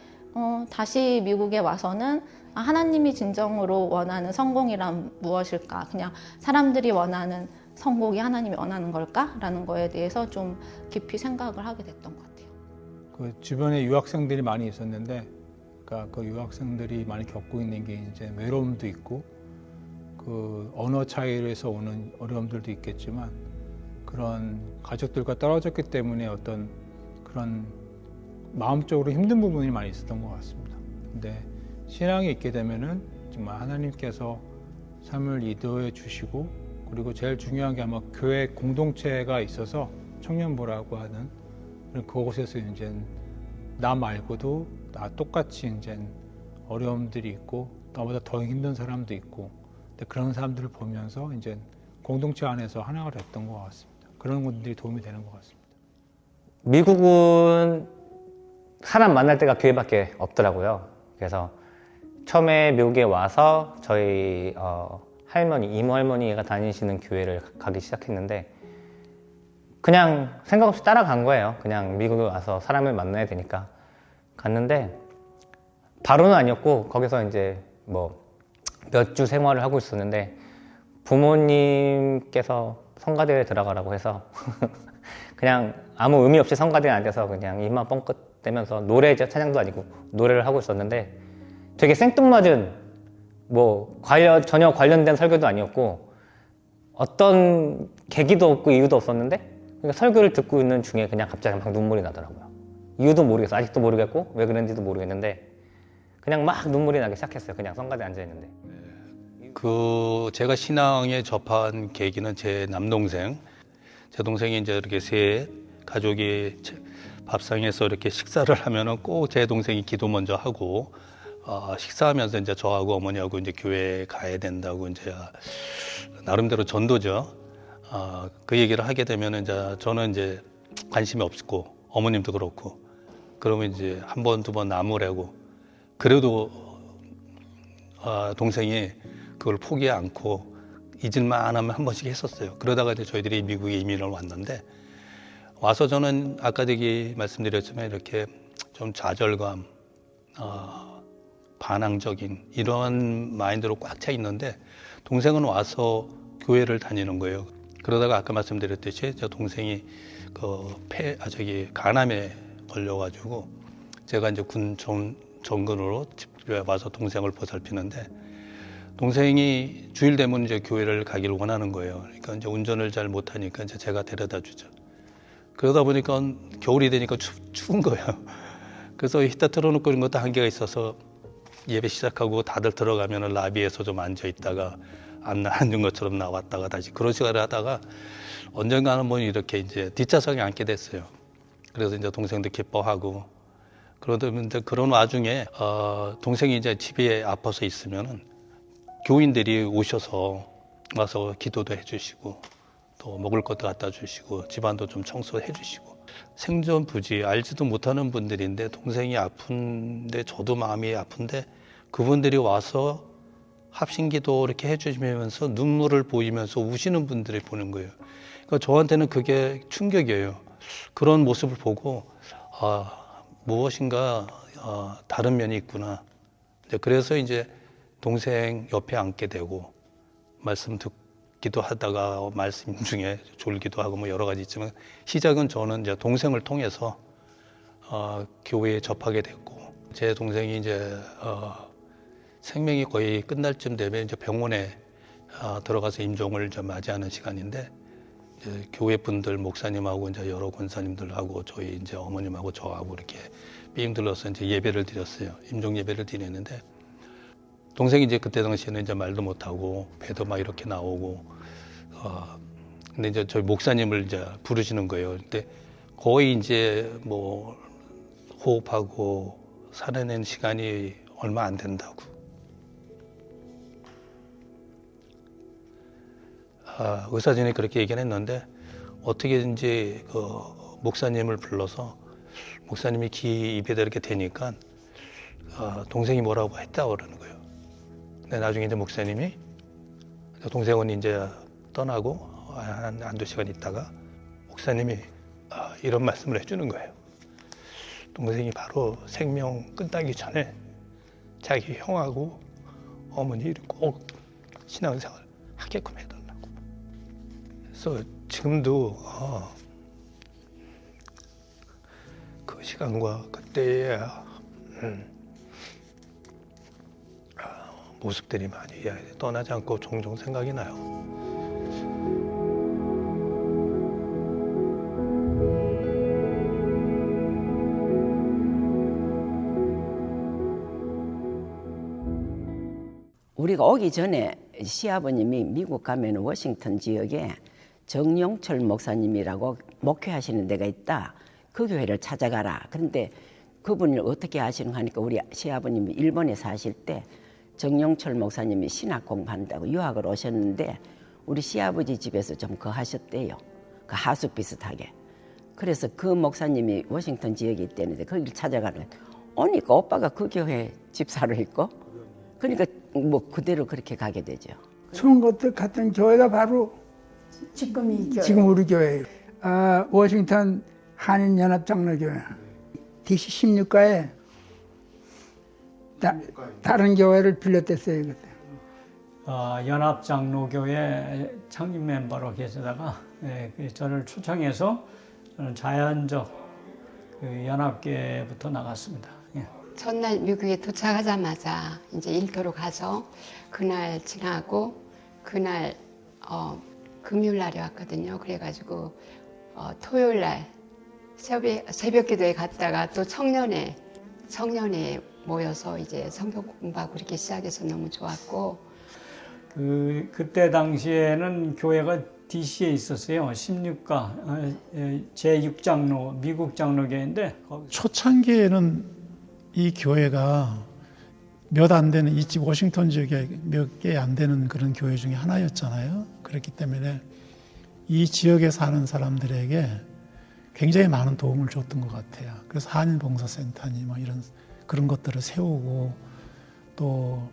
다시 미국에 와서는 하나님이 진정으로 원하는 성공이란 무엇일까? 그냥 사람들이 원하는 성공이 하나님이 원하는 걸까? 라는 거에 대해서 좀 깊이 생각을 하게 됐던 것 같아요. 그 주변에 유학생들이 많이 있었는데, 그러니까 그 유학생들이 많이 겪고 있는 게 이제 외로움도 있고, 그 언어 차이에서 오는 어려움들도 있겠지만, 그런 가족들과 떨어졌기 때문에 어떤 그런 마음적으로 힘든 부분이 많이 있었던 것 같습니다. 근데 신앙이 있게 되면은 정말 하나님께서 삶을 인도해 주시고, 그리고 제일 중요한 게 아마 교회 공동체가 있어서 청년부라고 하는 그곳에서 이제 나 말고도 나 똑같이 이제 어려움들이 있고 나보다 더 힘든 사람도 있고, 근데 그런 사람들을 보면서 이제 공동체 안에서 하나가 됐던 것 같습니다. 그런 분들이 도움이 되는 것 같습니다. 미국은 사람 만날 때가 교회밖에 없더라고요. 그래서 처음에 미국에 와서 저희 할머니, 이모 할머니가 다니시는 교회를 가기 시작했는데, 그냥 생각 없이 따라간 거예요. 그냥 미국에 와서 사람을 만나야 되니까 갔는데 바로는 아니었고 거기서 이제 뭐 몇 주 생활을 하고 있었는데 부모님께서 성가대에 들어가라고 해서 그냥 아무 의미 없이 성가대에 앉아서 그냥 입만 뻥끗 대면서 찬양도 아니고 노래를 하고 있었는데 되게 생뚱맞은 뭐 전혀 관련된 설교도 아니었고 어떤 계기도 없고 이유도 없었는데 그러니까 설교를 듣고 있는 중에 그냥 갑자기 막 눈물이 나더라고요. 이유도 모르겠어. 아직도 모르겠고 왜 그런지도 모르겠는데 그냥 막 눈물이 나기 시작했어요. 그냥 성가대에 앉아 있는데. 제가 신앙에 접한 계기는 제 남동생. 제 동생이 이제 이렇게 세 가족이 밥상에서 이렇게 식사를 하면은 꼭 제 동생이 기도 먼저 하고 식사하면서 이제 저하고 어머니하고 이제 교회에 가야 된다고 이제 나름대로 전도죠. 그 얘기를 하게 되면 이제 저는 이제 관심이 없고 어머님도 그렇고 그러면 이제 한 번, 두 번 나무래고 그래도 동생이 그걸 포기 않고 잊을만 안 하면 한 번씩 했었어요. 그러다가 이제 저희들이 미국에 이민을 왔는데 와서 저는 아까 되게 말씀드렸지만 이렇게 좀 좌절감, 반항적인 이런 마인드로 꽉 차 있는데 동생은 와서 교회를 다니는 거예요. 그러다가 아까 말씀드렸듯이 저 동생이 간암에 걸려가지고 제가 이제 군 정근으로 집에 와서 동생을 보살피는데 동생이 주일 되면 이제 교회를 가기를 원하는 거예요. 그러니까 이제 운전을 잘 못하니까 이제 제가 데려다 주죠. 그러다 보니까 겨울이 되니까 추운 거예요. 그래서 히터 틀어놓고 그런 것도 한계가 있어서 예배 시작하고 다들 들어가면 라비에서 좀 앉아 있다가 앉은 것처럼 나왔다가 다시 그런 시간을 하다가 언젠가는 뭐 이렇게 이제 뒷좌석에 앉게 됐어요. 그래서 이제 동생도 기뻐하고 그러는데 그런 와중에 동생이 이제 집에 아파서 있으면은 교인들이 오셔서 와서 기도도 해주시고 또 먹을 것도 갖다 주시고 집안도 좀 청소해 주시고 생전부지 알지도 못하는 분들인데 동생이 아픈데 저도 마음이 아픈데 그분들이 와서 합심기도 이렇게 해주시면서 눈물을 보이면서 우시는 분들이 보는 거예요. 그러니까 저한테는 그게 충격이에요. 그런 모습을 보고 무엇인가 다른 면이 있구나. 그래서 이제 동생 옆에 앉게 되고 말씀 듣기도 하다가 말씀 중에 졸기도 하고 뭐 여러 가지 있지만 시작은 저는 이제 동생을 통해서 교회에 접하게 됐고 제 동생이 이제 생명이 거의 끝날 쯤 되면 이제 병원에 들어가서 임종을 좀 맞이하는 시간인데 이제 교회 분들 목사님하고 이제 여러 권사님들하고 저희 이제 어머님하고 저하고 이렇게 삥 둘러서 이제 예배를 드렸어요. 임종 예배를 드렸는데 동생이 이제 그때 당시에는 이제 말도 못하고 배도 막 이렇게 나오고 근데 이제 저희 목사님을 이제 부르시는 거예요. 근데 거의 이제 뭐 호흡하고 살아낸 시간이 얼마 안 된다고. 의사진이 그렇게 얘기를 했는데 어떻게든지 그 목사님을 불러서 목사님이 입에다 이렇게 대니까 동생이 뭐라고 했다고 그러는 거예요. 근데 나중에 이제 목사님이 동생은 이제 떠나고 한두 시간 있다가 목사님이 이런 말씀을 해주는 거예요. 동생이 바로 생명 끝나기 전에 자기 형하고 어머니를 꼭 신앙생활 하게끔 해달라고. 그래서 지금도 그 시간과 그때의 모습들이 많이 떠나지 않고 종종 생각이 나요. 우리가 오기 전에 시아버님이 미국 가면 워싱턴 지역에 정용철 목사님이라고 목회하시는 데가 있다. 그 교회를 찾아가라. 그런데 그분을 어떻게 아시는가 하니까 우리 시아버님이 일본에 사실 때 정용철 목사님이 신학 공부한다고 유학을 오셨는데 우리 시아버지 집에서 좀 거하셨대요. 그 하숙 비슷하게. 그래서 그 목사님이 워싱턴 지역에 있다는데 거기를 찾아가는 오니까 오빠가 그 교회 집사로 있고 그러니까 뭐 그대로 그렇게 가게 되죠. 처음 갔던 교회가 바로 지금 이 교회. 지금 우리 교회. 워싱턴 한인연합장로교회 DC 16가에 다른 교회를 빌렸댔어요 그때. 연합장로교회 창립 멤버로 계시다가 저를 초청해서 저는 자연적 연합교회부터 나갔습니다. 첫날 미국에 도착하자마자 이제 일터로 가서 그날 지나고 그날 금요일 날에 왔거든요. 그래가지고 토요일 날 새벽 기도에 갔다가 또 청년회 모여서 이제 성경 공부하고 그렇게 시작해서 너무 좋았고 그때 당시에는 교회가 DC에 있었어요. 16가 제6장로 미국 장로교회인데 초창기에는 이 교회가 몇 안 되는 이집 워싱턴 지역에 몇 개 안 되는 그런 교회 중에 하나였잖아요. 그렇기 때문에 이 지역에 사는 사람들에게 굉장히 많은 도움을 줬던 것 같아요. 그래서 한인봉사센터니 뭐 이런 그런 것들을 세우고 또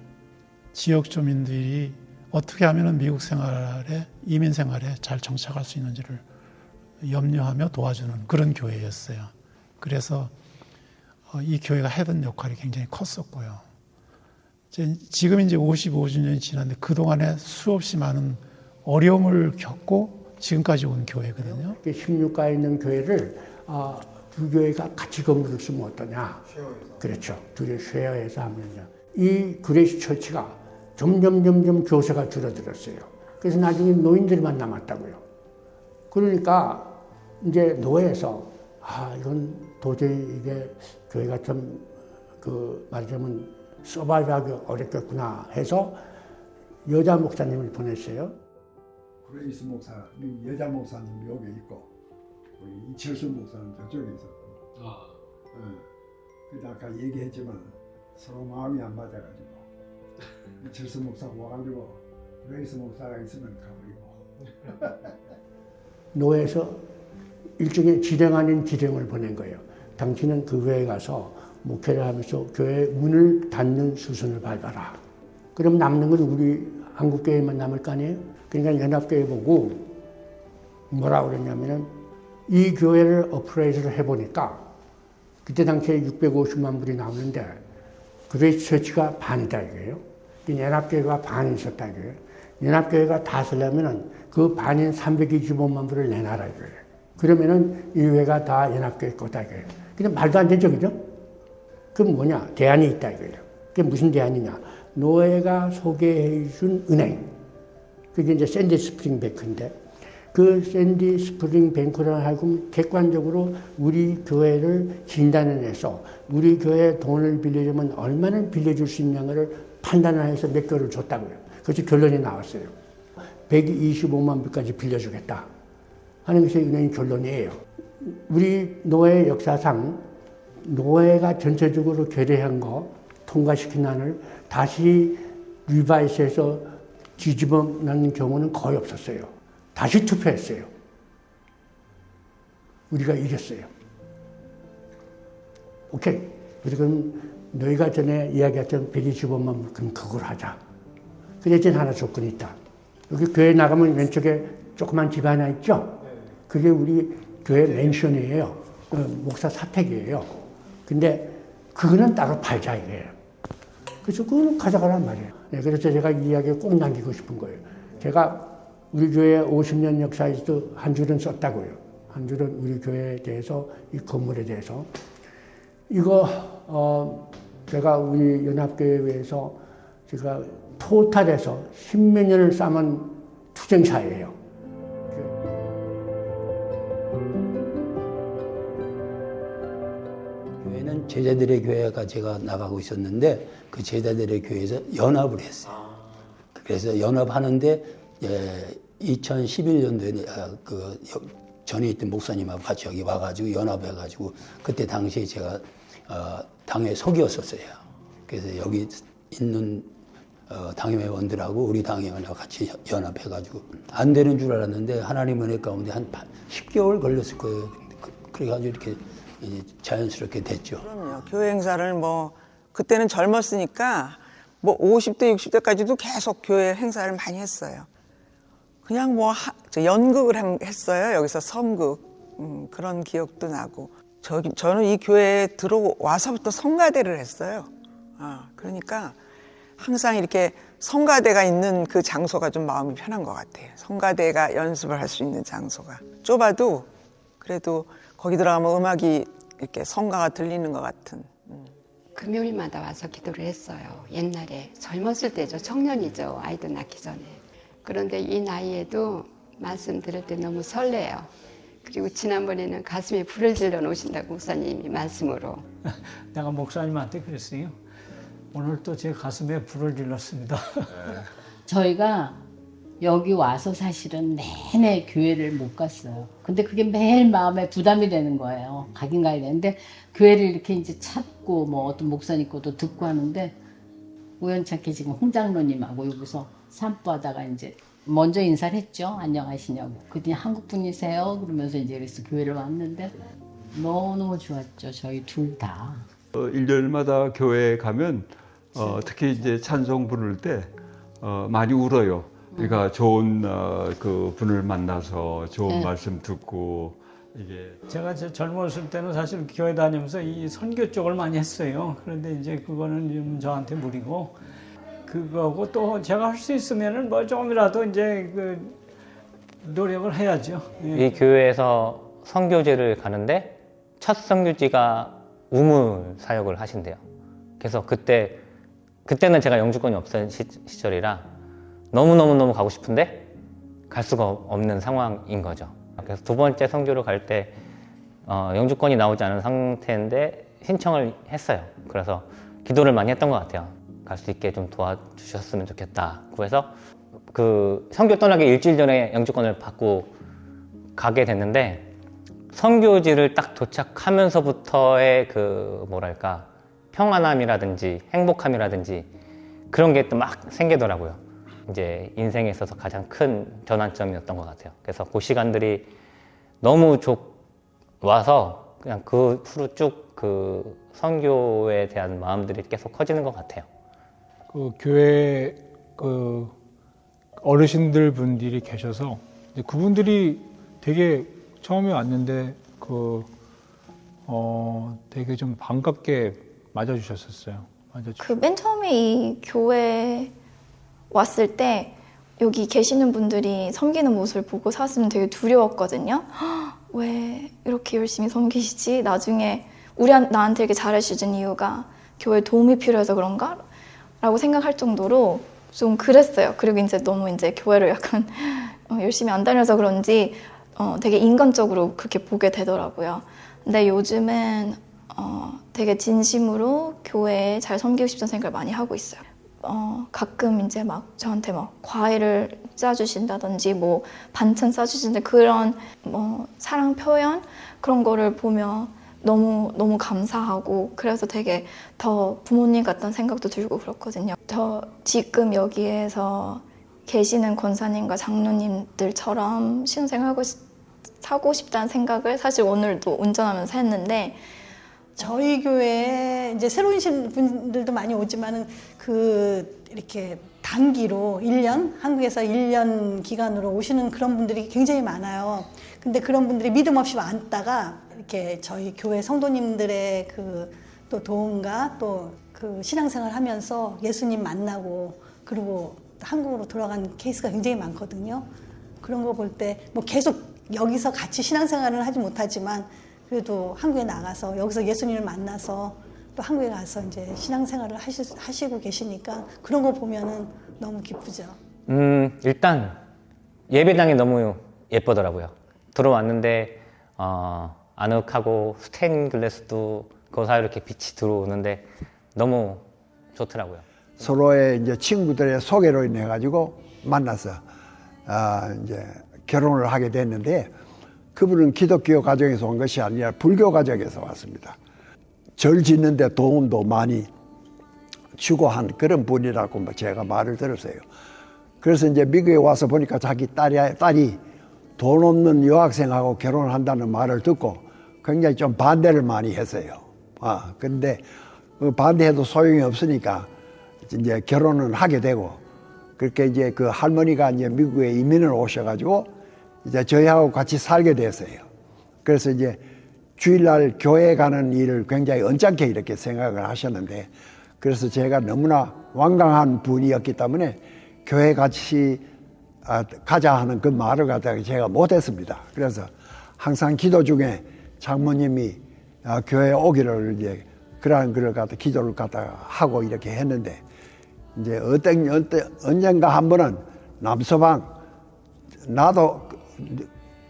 지역 주민들이 어떻게 하면 미국 생활에 이민 생활에 잘 정착할 수 있는지를 염려하며 도와주는 그런 교회였어요. 그래서 이 교회가 해던 역할이 굉장히 컸었고요. 지금 이제 55주년이 지났는데 그동안에 수없이 많은 어려움을 겪고 지금까지 온 교회거든요. 16가에 있는 교회를 두 교회가 같이 건물을 쓰면 어떠냐. 그렇죠. 두 개 쉐어해서 하면요. 이 그레이스 처치가 점점 교세가 줄어들었어요. 그래서 나중에 노인들만 남았다고요. 그러니까 이제 노예에서 이건 도저히 이게 교회가 좀 말하자면 서바이브하기 어렵겠구나 해서 여자 목사님을 보냈어요. 그레이스 목사, 여자 목사님 여기 있고 이철수 목사는 저쪽에 있었고. 그래서 아까 얘기했지만 서로 마음이 안 맞아가지고 이철수 목사가 와가지고 그레이스 목사가 있으면 가버리고. 노예에서 일종의 지령 아닌 지령을 보낸 거예요. 당신은 그 교회에 가서 목회를 하면서 교회 문을 닫는 수순을 밟아라. 그럼 남는 건 우리 한국교회만 남을 거 아니에요? 그러니까 연합교회 보고 뭐라고 그랬냐면은 이 교회를 어프레이즈를 해보니까 그때 당시에 650만 불이 나오는데 그레이스 처치가 반이다 이거예요. 연합교회가 반이 있었다 이거예요. 연합교회가 다 쓰려면은 그 반인 325만 불을 내놔라 이거예요. 그러면은 이 교회가 다 연합교회 거다 이거예요. 근데 말도 안 되죠, 그죠? 그럼 뭐냐? 대안이 있다 이거예요. 그게 무슨 대안이냐? 노예가 소개해 준 은행. 그게 이제 샌디 스프링 뱅크인데 그 샌디 스프링 뱅크를 하여금 객관적으로 우리 교회를 진단해내서 우리 교회에 돈을 빌려주면 얼마나 빌려줄 수 있냐를 판단을 해서 몇 개월을 줬다고요. 그래서 결론이 나왔어요. 125만 불까지 빌려주겠다 하는 것이 은행의 결론이에요. 우리 노예 역사상 노예가 전체적으로 괴뢰한 거 통과시킨 안을 다시 리바이스해서 뒤집어 놓는 경우는 거의 없었어요. 다시 투표했어요. 우리가 이겼어요. 오케이. 우리 그럼 너희가 전에 이야기했던 125만 불, 그럼 그걸 하자. 근데 이제 하나 조건이 있다. 여기 교회 나가면 왼쪽에 조그만 집 하나 있죠? 그게 우리 교회 멘션이에요. 목사 사택이에요. 근데 그거는 따로 팔자 이거예요. 그래서 그거는 가져가란 말이에요. 네, 그래서 제가 이 이야기를 꼭 남기고 싶은 거예요. 제가 우리 교회 50년 역사에서도 한 줄은 썼다고요. 한 줄은 우리 교회에 대해서, 이 건물에 대해서. 이거 제가 우리 연합교회에서 제가 토탈해서 10몇 년을 쌓은 투쟁사예요. 교회는 제자들의 교회가 제가 나가고 있었는데 그 제자들의 교회에서 연합을 했어요. 그래서 연합하는데 2011년도에 그 전에 있던 목사님하고 같이 여기 와가지고 연합해가지고 그때 당시에 제가 당회 석이었었어요. 그래서 여기 있는 당회원들하고 우리 당회원하고 같이 연합해가지고 안 되는 줄 알았는데 하나님 은혜 가운데 한 10개월 걸렸을 거예요. 그래가지고 이렇게 자연스럽게 됐죠. 그럼요. 교회 행사를 그때는 젊었으니까 50대, 60대까지도 계속 교회 행사를 많이 했어요. 그냥 뭐 연극을 했어요. 여기서 섬극 그런 기억도 나고. 저는 이 교회에 들어와서부터 성가대를 했어요. 그러니까 항상 이렇게 성가대가 있는 그 장소가 좀 마음이 편한 것 같아요. 성가대가 연습을 할 수 있는 장소가 좁아도 그래도 거기 들어가면 음악이 이렇게 성가가 들리는 것 같은. 금요일마다 와서 기도를 했어요. 옛날에 젊었을 때죠. 청년이죠. 아이들 낳기 전에. 그런데 이 나이에도 말씀 들을 때 너무 설레요. 그리고 지난번에는 가슴에 불을 질러 놓으신다고 목사님이 말씀으로. 내가 목사님한테 그랬어요. 오늘 또 제 가슴에 불을 질렀습니다. 저희가 여기 와서 사실은 내내 교회를 못 갔어요. 근데 그게 매일 마음에 부담이 되는 거예요. 가긴 가야 되는데 교회를 이렇게 이제 찾고 뭐 어떤 목사님 것도 듣고 하는데 우연찮게 지금 홍 장로님하고 여기서 산보하다가 이제 먼저 인사를 했죠. 안녕하시냐고. 그랬더니 한국 분이세요? 그러면서 이제 그래서 교회를 왔는데 너무너무 좋았죠. 저희 둘 다. 1년마다 교회에 가면 특히 이제 찬송 부를 때 많이 울어요. 그러니까 좋은 그 분을 만나서 좋은 말씀 듣고 이게 제가 젊었을 때는 사실 교회 다니면서 이 선교 쪽을 많이 했어요. 그런데 이제 그거는 좀 저한테 무리고 그거고 또 제가 할 수 있으면은 뭐 조금이라도 이제 그 노력을 해야죠. 이 교회에서 선교지를 가는데 첫 선교지가 우물 사역을 하신대요. 그래서 그때는 제가 영주권이 없던 시절이라 너무 가고 싶은데 갈 수가 없는 상황인 거죠. 그래서 두 번째 선교를 갈 때 영주권이 나오지 않은 상태인데 신청을 했어요. 그래서 기도를 많이 했던 것 같아요. 갈 수 있게 좀 도와주셨으면 좋겠다. 그래서 그 선교 떠나기 일주일 전에 영주권을 받고 가게 됐는데 선교지를 딱 도착하면서부터의 그 뭐랄까 평안함이라든지 행복함이라든지 그런 게 또 막 생기더라고요. 이제 인생에 있어서 가장 큰 전환점이었던 것 같아요. 그래서 그 시간들이 너무 와서 그냥 그 후로 쭉 그 선교에 대한 마음들이 계속 커지는 것 같아요. 그 교회 그 어르신들 분들이 계셔서 그분들이 되게 처음에 왔는데 되게 좀 반갑게 맞아주셨었어요. 그 맨 처음에 이 교회 왔을 때 여기 계시는 분들이 섬기는 모습을 보고 사실은 되게 두려웠거든요. 왜 이렇게 열심히 섬기시지? 나중에 나한테 이렇게 잘해주신 이유가 교회 도움이 필요해서 그런가? 라고 생각할 정도로 좀 그랬어요. 그리고 이제 너무 이제 교회를 약간 열심히 안 다녀서 그런지 되게 인간적으로 그렇게 보게 되더라고요. 근데 요즘은 되게 진심으로 교회에 잘 섬기고 싶다는 생각을 많이 하고 있어요. 가끔 이제 막 저한테 막 과일을 싸주신다든지 뭐 반찬 싸주신다 그런 뭐 사랑 표현 그런 거를 보며 너무 감사하고 그래서 되게 더 부모님 같다는 생각도 들고 그렇거든요. 저 지금 여기에서 계시는 권사님과 장로님들처럼 신앙생활하고 사고 싶다는 생각을 사실 오늘도 운전하면서 했는데 저희 교회에 이제 새로 오신 분들도 많이 오지만은 이렇게 단기로 1년, 한국에서 1년 기간으로 오시는 그런 분들이 굉장히 많아요. 근데 그런 분들이 믿음 없이 왔다가 이렇게 저희 교회 성도님들의 또 도움과 또 그 신앙생활 하면서 예수님 만나고 그리고 한국으로 돌아간 케이스가 굉장히 많거든요. 그런 거 볼 때 뭐 계속 여기서 같이 신앙생활을 하지 못하지만 그래도 한국에 나가서 여기서 예수님을 만나서 또 한국에 가서 이제 신앙생활을 하시고 계시니까 그런 거 보면은 너무 기쁘죠. 일단 예배당이 너무 예쁘더라고요. 들어왔는데 아늑하고 스테인 글래스도 그 사이로 이렇게 빛이 들어오는데 너무 좋더라고요. 서로의 이제 친구들의 소개로 인해 가지고 만나서 이제 결혼을 하게 됐는데 그분은 기독교 가정에서 온 것이 아니라 불교 가정에서 왔습니다. 절 짓는데 도움도 많이 주고 한 그런 분이라고 제가 말을 들었어요. 그래서 이제 미국에 와서 보니까 자기 딸이 돈 없는 여학생하고 결혼을 한다는 말을 듣고 굉장히 좀 반대를 많이 했어요. 근데 반대해도 소용이 없으니까 이제 결혼은 하게 되고 그렇게 이제 그 할머니가 이제 미국에 이민을 오셔가지고 이제 저희하고 같이 살게 됐어요. 그래서 이제 주일날 교회 가는 일을 굉장히 언짢게 이렇게 생각을 하셨는데, 그래서 제가 너무나 완강한 분이었기 때문에 교회 같이 가자 하는 그 말을 갖다가 제가 못했습니다. 그래서 항상 기도 중에 장모님이 교회에 오기를 이제 그러한 글을 갖다 기도를 갖다가 하고 이렇게 했는데, 이제 언젠가 한 번은 남서방 나도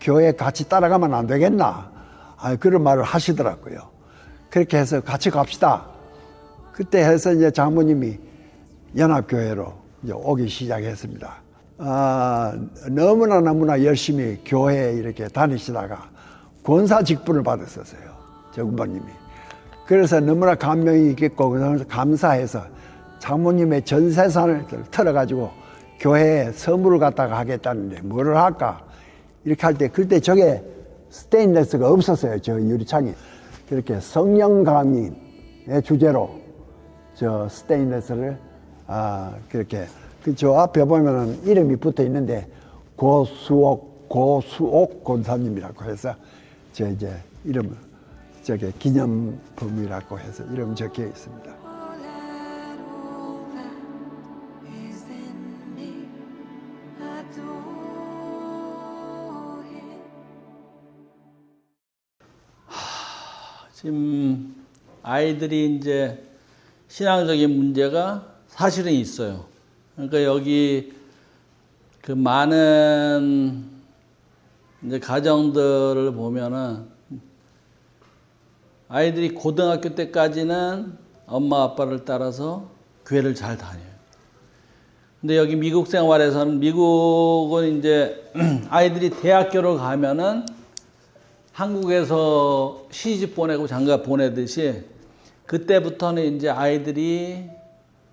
교회 같이 따라가면 안 되겠나, 그런 말을 하시더라고요. 그렇게 해서 같이 갑시다. 그때 해서 이제 장모님이 연합교회로 이제 오기 시작했습니다. 너무나 열심히 교회에 이렇게 다니시다가 권사 직분을 받았었어요, 정부님이. 그래서 너무나 감명이 깊고 감사해서 장모님의 전 재산을 털어가지고 교회에 선물을 갖다가 하겠다는데 뭐를 할까 이렇게 할 때, 그때 저게 스테인레스가 없었어요, 저 유리창이. 그렇게 성령 강림의 주제로 저 스테인레스를 그렇게 저 앞에 보면은 이름이 붙어 있는데 고수옥 권사님이라고 해서 저 이제 이름 저게 기념품이라고 해서 이름 적혀 있습니다. 지금 아이들이 이제 신앙적인 문제가 사실은 있어요. 그러니까 여기 그 많은 이제 가정들을 보면은 아이들이 고등학교 때까지는 엄마 아빠를 따라서 교회를 잘 다녀요. 근데 여기 미국 생활에서는, 미국은 이제 아이들이 대학교를 가면은 한국에서 시집 보내고 장가 보내듯이 그때부터는 이제 아이들이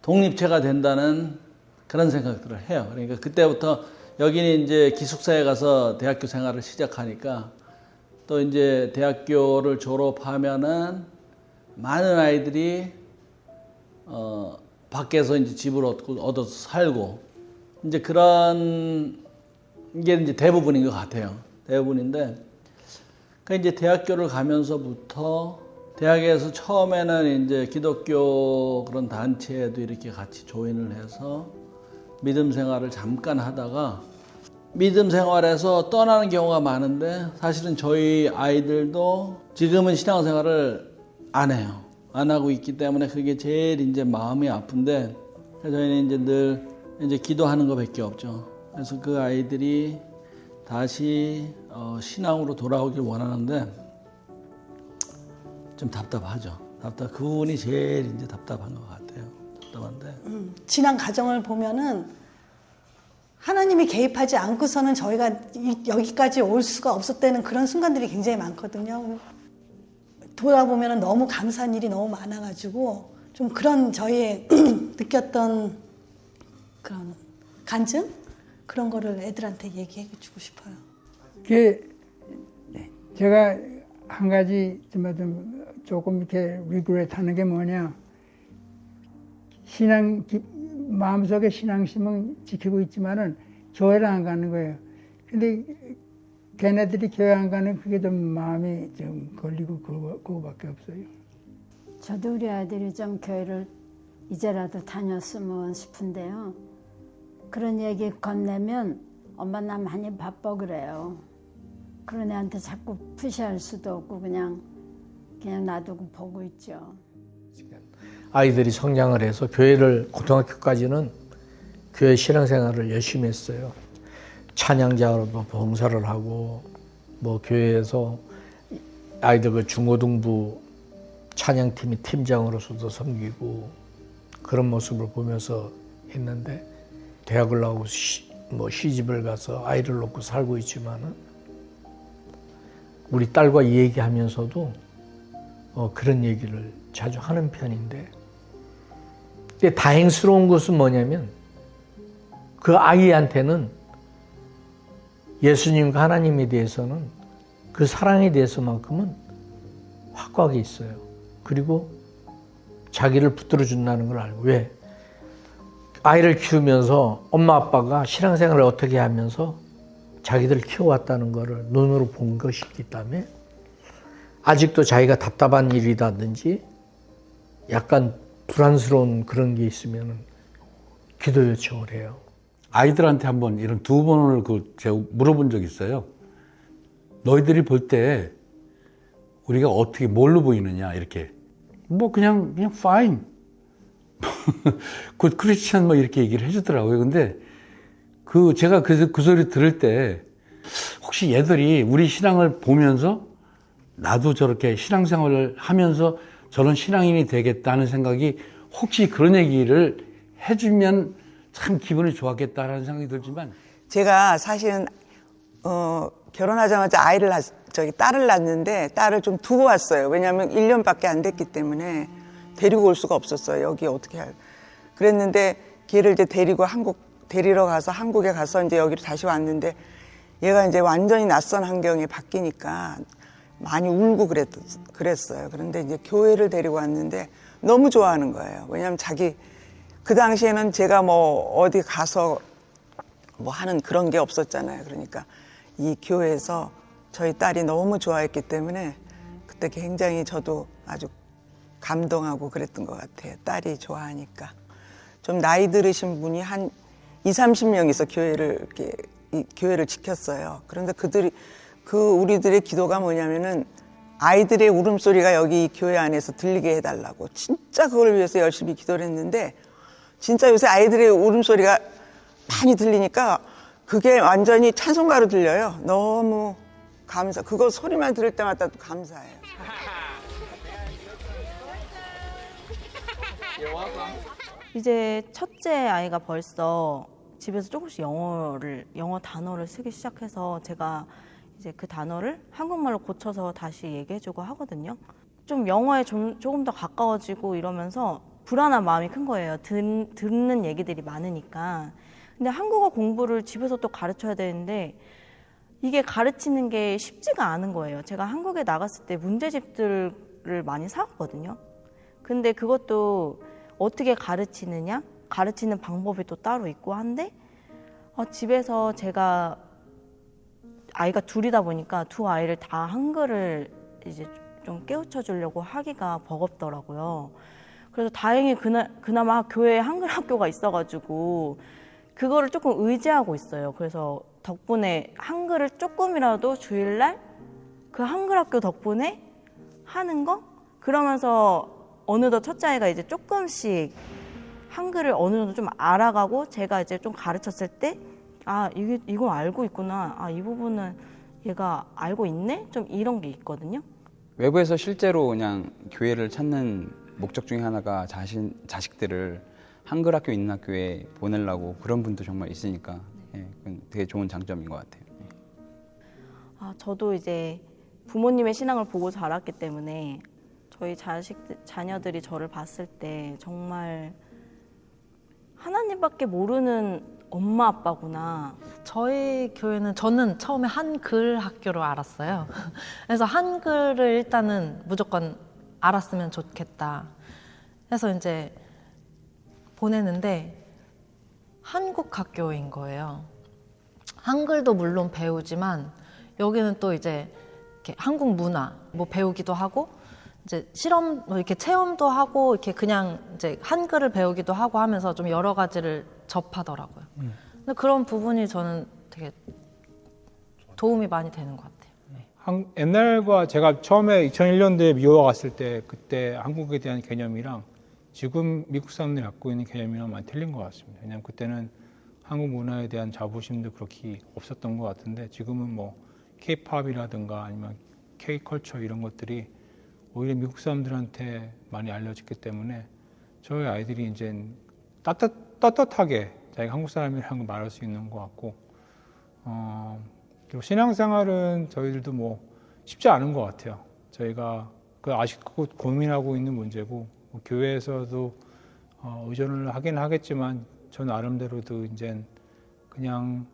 독립체가 된다는 그런 생각들을 해요. 그러니까 그때부터 여기는 이제 기숙사에 가서 대학교 생활을 시작하니까, 또 이제 대학교를 졸업하면은 많은 아이들이 밖에서 이제 집을 얻어서 살고, 이제 그런 게 이제 대부분인 것 같아요. 대부분인데, 그러니까 이제 대학교를 가면서부터 대학에서 처음에는 이제 기독교 그런 단체에도 이렇게 같이 조인을 해서 믿음 생활을 잠깐 하다가 믿음 생활에서 떠나는 경우가 많은데, 사실은 저희 아이들도 지금은 신앙생활을 안 해요. 안 하고 있기 때문에 그게 제일 이제 마음이 아픈데, 저희는 이제 늘 이제 기도하는 것밖에 없죠. 그래서 그 아이들이 다시 신앙으로 돌아오길 원하는데 좀 답답하죠. 그 부분이 제일 이제 답답한 것 같아요. 답답한데. 지난 가정을 보면은 하나님이 개입하지 않고서는 저희가 여기까지 올 수가 없었다는 그런 순간들이 굉장히 많거든요. 돌아보면 너무 감사한 일이 너무 많아가지고 좀 그런 저희의 느꼈던 그런 간증? 그런 거를 애들한테 얘기해 주고 싶어요. 그게 제가 한 가지 좀 조금 이렇게 리그레트하는 게 뭐냐, 마음속에 신앙심은 지키고 있지만은 교회를 안 가는 거예요. 근데 걔네들이 교회 안 가는 그게 좀 마음이 좀 걸리고 그거밖에 없어요. 저도 우리 아들이 좀 교회를 이제라도 다녔으면 싶은데요. 그런 얘기 건네면 엄마 나 많이 바빠 그래요. 그런 애한테 자꾸 푸시할 수도 없고 그냥 놔두고 보고 있죠. 아이들이 성장을 해서 교회를 고등학교까지는 교회 신앙생활을 열심히 했어요. 찬양자로도 봉사를 하고 뭐 교회에서 아이들 그 중고등부 찬양팀의 팀장으로서도 섬기고 그런 모습을 보면서 했는데, 대학을 나오고 시집을 가서 아이를 놓고 살고 있지만은 우리 딸과 얘기하면서도 그런 얘기를 자주 하는 편인데, 근데 다행스러운 것은 뭐냐면 그 아이한테는 예수님과 하나님에 대해서는 그 사랑에 대해서만큼은 확고하게 있어요. 그리고 자기를 붙들어 준다는 걸 알고. 왜? 아이를 키우면서 엄마 아빠가 신앙생활을 어떻게 하면서 자기들을 키워왔다는 것을 눈으로 본 것이기 때문에 아직도 자기가 답답한 일이라든지 약간 불안스러운 그런 게 있으면 기도 요청을 해요. 아이들한테 한번 이런 두 번을 제가 물어본 적이 있어요. 너희들이 볼 때 우리가 어떻게 뭘로 보이느냐 이렇게 뭐 그냥 fine 굿 크리스천 뭐 이렇게 얘기를 해주더라고요. 근데 제가 그 소리 들을 때 혹시 얘들이 우리 신앙을 보면서 나도 저렇게 신앙생활을 하면서 저런 신앙인이 되겠다는 생각이 혹시 그런 얘기를 해주면 참 기분이 좋았겠다라는 생각이 들지만 제가 사실은 결혼하자마자 딸을 낳았는데 딸을 좀 두고 왔어요. 왜냐하면 1년밖에 안 됐기 때문에 데리고 올 수가 없었어요. 여기 어떻게 그랬는데 걔를 이제 데리러 가서 한국에 가서 이제 여기로 다시 왔는데 얘가 이제 완전히 낯선 환경에 바뀌니까 많이 울고 그랬어요. 그런데 이제 교회를 데리고 왔는데 너무 좋아하는 거예요. 왜냐하면 그 당시에는 제가 뭐 어디 가서 뭐 하는 그런 게 없었잖아요. 그러니까 이 교회에서 저희 딸이 너무 좋아했기 때문에 그때 굉장히 저도 아주 감동하고 그랬던 것 같아요. 딸이 좋아하니까. 좀 나이 들으신 분이 한 20-30명이서 교회를 지켰어요. 그런데 우리들의 기도가 뭐냐면은 아이들의 울음소리가 여기 교회 안에서 들리게 해달라고 진짜 그걸 위해서 열심히 기도를 했는데 진짜 요새 아이들의 울음소리가 많이 들리니까 그게 완전히 찬송가로 들려요. 너무 그거 소리만 들을 때마다 또 감사해요. 이제 첫째 아이가 벌써 집에서 조금씩 영어 단어를 쓰기 시작해서 제가 이제 그 단어를 한국말로 고쳐서 다시 얘기해주고 하거든요. 좀 영어에 조금 더 가까워지고 이러면서 불안한 마음이 큰 거예요. 듣는 얘기들이 많으니까. 근데 한국어 공부를 집에서 또 가르쳐야 되는데 이게 가르치는 게 쉽지가 않은 거예요. 제가 한국에 나갔을 때 문제집들을 많이 사왔거든요. 근데 그것도 어떻게 가르치느냐? 가르치는 방법이 또 따로 있고 한데 집에서 제가 아이가 둘이다 보니까 두 아이를 다 한글을 이제 좀 깨우쳐 주려고 하기가 버겁더라고요. 그래서 다행히 그나마 교회에 한글 학교가 있어가지고 그거를 조금 의지하고 있어요. 그래서 덕분에 한글을 조금이라도 주일날 그 한글 학교 덕분에 하는 거? 그러면서 어느덧 첫째 아이가 이제 조금씩 한글을 어느 정도 좀 알아가고 제가 이제 좀 가르쳤을 때 이거 알고 있구나. 이 부분은 얘가 알고 있네? 좀 이런 게 있거든요. 외부에서 실제로 그냥 교회를 찾는 목적 중에 하나가 자식들을 한글 학교 있는 학교에 보내려고 그런 분도 정말 있으니까 그건 되게 좋은 장점인 것 같아요. 저도 이제 부모님의 신앙을 보고 자랐기 때문에 저희 자녀들이 저를 봤을 때 정말 하나님밖에 모르는 엄마 아빠구나. 저희 교회는 저는 처음에 한글 학교로 알았어요. 그래서 한글을 일단은 무조건 알았으면 좋겠다. 그래서 이제 보내는데 한국 학교인 거예요. 한글도 물론 배우지만 여기는 또 이제 이렇게 한국 문화 뭐 배우기도 하고 이제 실험 뭐 이렇게 체험도 하고 이렇게 그냥 이제 한글을 배우기도 하고 하면서 좀 여러 가지를 접하더라고요. 근데 그런 부분이 저는 되게 도움이 많이 되는 것 같아요. 옛날과 제가 처음에 2001년도에 미국 갔을 때 그때 한국에 대한 개념이랑 지금 미국 사람들이 갖고 있는 개념이랑 많이 틀린 것 같습니다. 왜냐하면 그때는 한국 문화에 대한 자부심도 그렇게 없었던 것 같은데 지금은 뭐 K-팝이라든가 아니면 K-컬처 이런 것들이 오히려 미국 사람들한테 많이 알려졌기 때문에 저희 아이들이 이제 떳떳하게 자기가 한국 사람이라는 걸 말할 수 있는 것 같고 그리고 신앙생활은 저희들도 뭐 쉽지 않은 것 같아요. 저희가 아직도 고민하고 있는 문제고 교회에서도 의존을 하긴 하겠지만 저 나름대로도 이제 그냥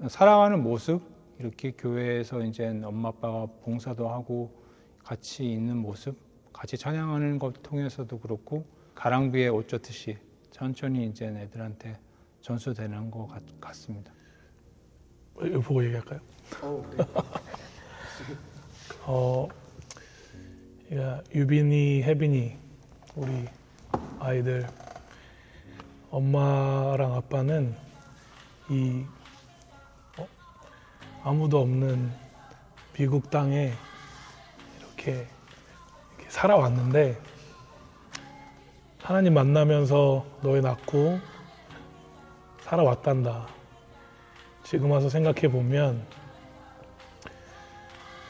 살아가는 모습 이렇게 교회에서 이제 엄마 아빠가 봉사도 하고 같이 있는 모습, 같이 찬양하는 것 통해서도 그렇고 가랑비에 옷 젖듯이 천천히 이제 애들한테 전수되는 것 같습니다. 이거 보고 얘기할까요? 유빈이, 혜빈이 우리 아이들 엄마랑 아빠는 이 아무도 없는 미국 땅에 이렇게 살아왔는데 하나님 만나면서 너희 낳고 살아왔단다. 지금 와서 생각해 보면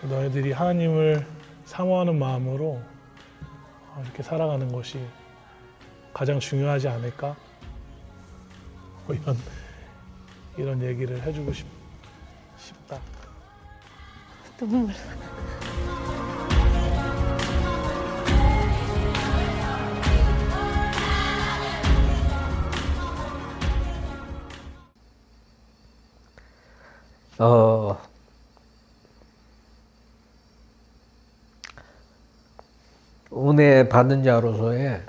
너희들이 하나님을 사모하는 마음으로 이렇게 살아가는 것이 가장 중요하지 않을까? 뭐 이런 얘기를 해주고 싶다. 눈물. 은혜 받은 자로서의,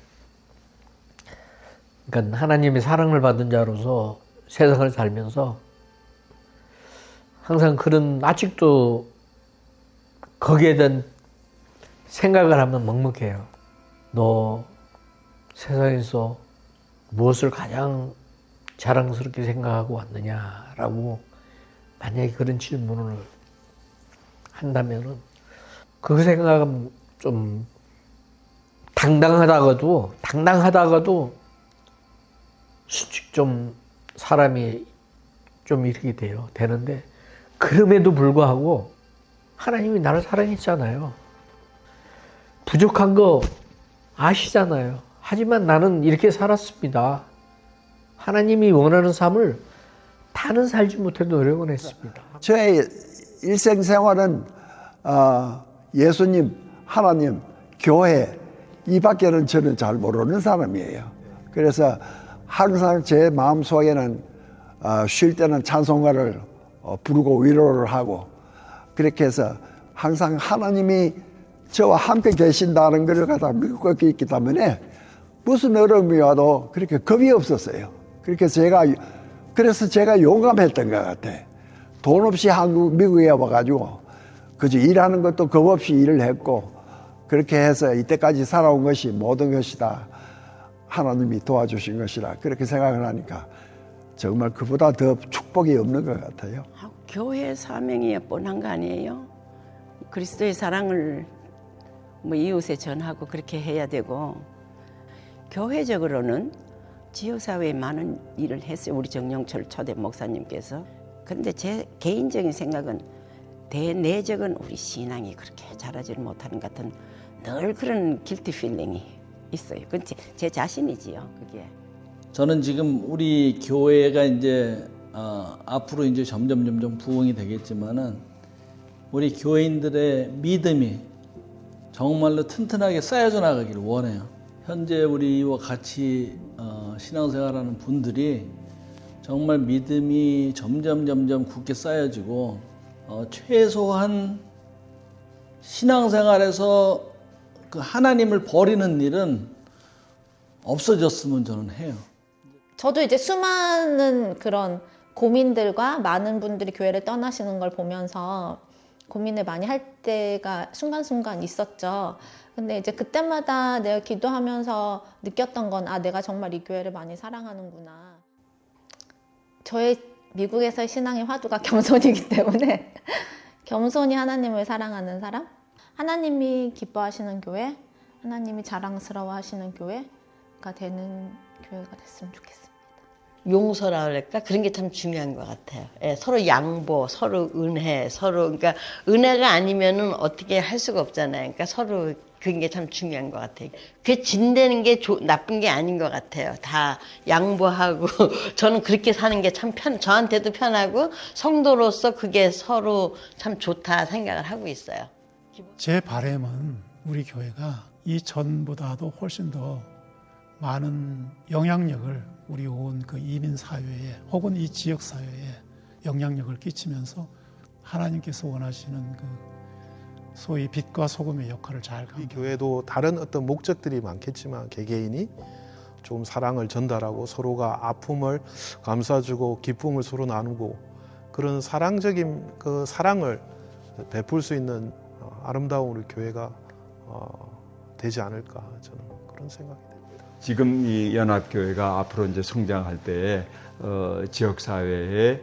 그러니까 하나님의 사랑을 받은 자로서 세상을 살면서 항상 아직도 거기에 대한 생각을 하면 먹먹해요. 너 세상에서 무엇을 가장 자랑스럽게 생각하고 왔느냐라고 만약에 그런 질문을 한다면은 그 생각은 좀 당당하다가도 좀 사람이 좀 이렇게 되는데 그럼에도 불구하고 하나님이 나를 사랑했잖아요. 부족한 거 아시잖아요. 하지만 나는 이렇게 살았습니다. 하나님이 원하는 삶을 다는 살지 못해도 노력은 했습니다. 저의 일생생활은 예수님, 하나님, 교회 이 밖에는 저는 잘 모르는 사람이에요. 그래서 항상 제 마음속에는 쉴 때는 찬송가를 부르고 위로를 하고 그렇게 해서 항상 하나님이 저와 함께 계신다는 걸 갖다 믿고 있기 때문에 무슨 어려움이 와도 그렇게 겁이 없었어요. 그래서 제가 용감했던 것 같아. 돈 없이 미국에 와가지고 그저 일하는 것도 겁 없이 일을 했고 그렇게 해서 이때까지 살아온 것이 모든 것이 다 하나님이 도와주신 것이라 그렇게 생각을 하니까 정말 그보다 더 축복이 없는 것 같아요. 교회 사명이 뻔한 거 아니에요? 그리스도의 사랑을 이웃에 전하고 그렇게 해야 되고 교회적으로는 지역사회에 많은 일을 했어요. 우리 정영철 초대 목사님께서. 그런데 제 개인적인 생각은 대내적은 우리 신앙이 그렇게 자라지를 못하는 것 같은 늘 그런 길티 필링이 있어요. 그건 제 자신이지요. 그게. 저는 지금 우리 교회가 이제 앞으로 이제 점점 부흥이 되겠지만은 우리 교인들의 믿음이 정말로 튼튼하게 쌓여져 나가기를 원해요. 현재 우리와 같이 신앙생활하는 분들이 정말 믿음이 점점 굳게 쌓여지고 최소한 신앙생활에서 그 하나님을 버리는 일은 없어졌으면 저는 해요. 저도 이제 수많은 그런 고민들과 많은 분들이 교회를 떠나시는 걸 보면서 고민을 많이 할 때가 순간순간 있었죠. 근데 이제 그때마다 내가 기도하면서 느꼈던 건 내가 정말 이 교회를 많이 사랑하는구나. 저의 미국에서의 신앙의 화두가 겸손이기 때문에 겸손히 하나님을 사랑하는 사람, 하나님이 기뻐하시는 교회, 하나님이 자랑스러워하시는 교회가 되는 교회가 됐으면 좋겠습니다. 용서라 그럴까? 그런 게 참 중요한 것 같아요. 예, 서로 양보, 서로 은혜, 그러니까 은혜가 아니면은 어떻게 할 수가 없잖아요. 그러니까 서로 그런 게 참 중요한 것 같아요. 그게 진대는 게 나쁜 게 아닌 것 같아요. 다 양보하고 저는 그렇게 사는 게 참 저한테도 편하고 성도로서 그게 서로 참 좋다 생각을 하고 있어요. 제 바람은 우리 교회가 이전보다도 훨씬 더 많은 영향력을 우리 온 그 이민 사회에 혹은 이 지역 사회에 영향력을 끼치면서 하나님께서 원하시는 그 소위 빛과 소금의 역할을 잘 이 교회도 다른 어떤 목적들이 많겠지만 개개인이 좀 사랑을 전달하고 서로가 아픔을 감싸주고 기쁨을 서로 나누고 그런 사랑적인 그 사랑을 베풀 수 있는 아름다운 우리 교회가 되지 않을까 저는 그런 생각이 듭니다. 지금 이 연합교회가 앞으로 이제 성장할 때에 지역 사회에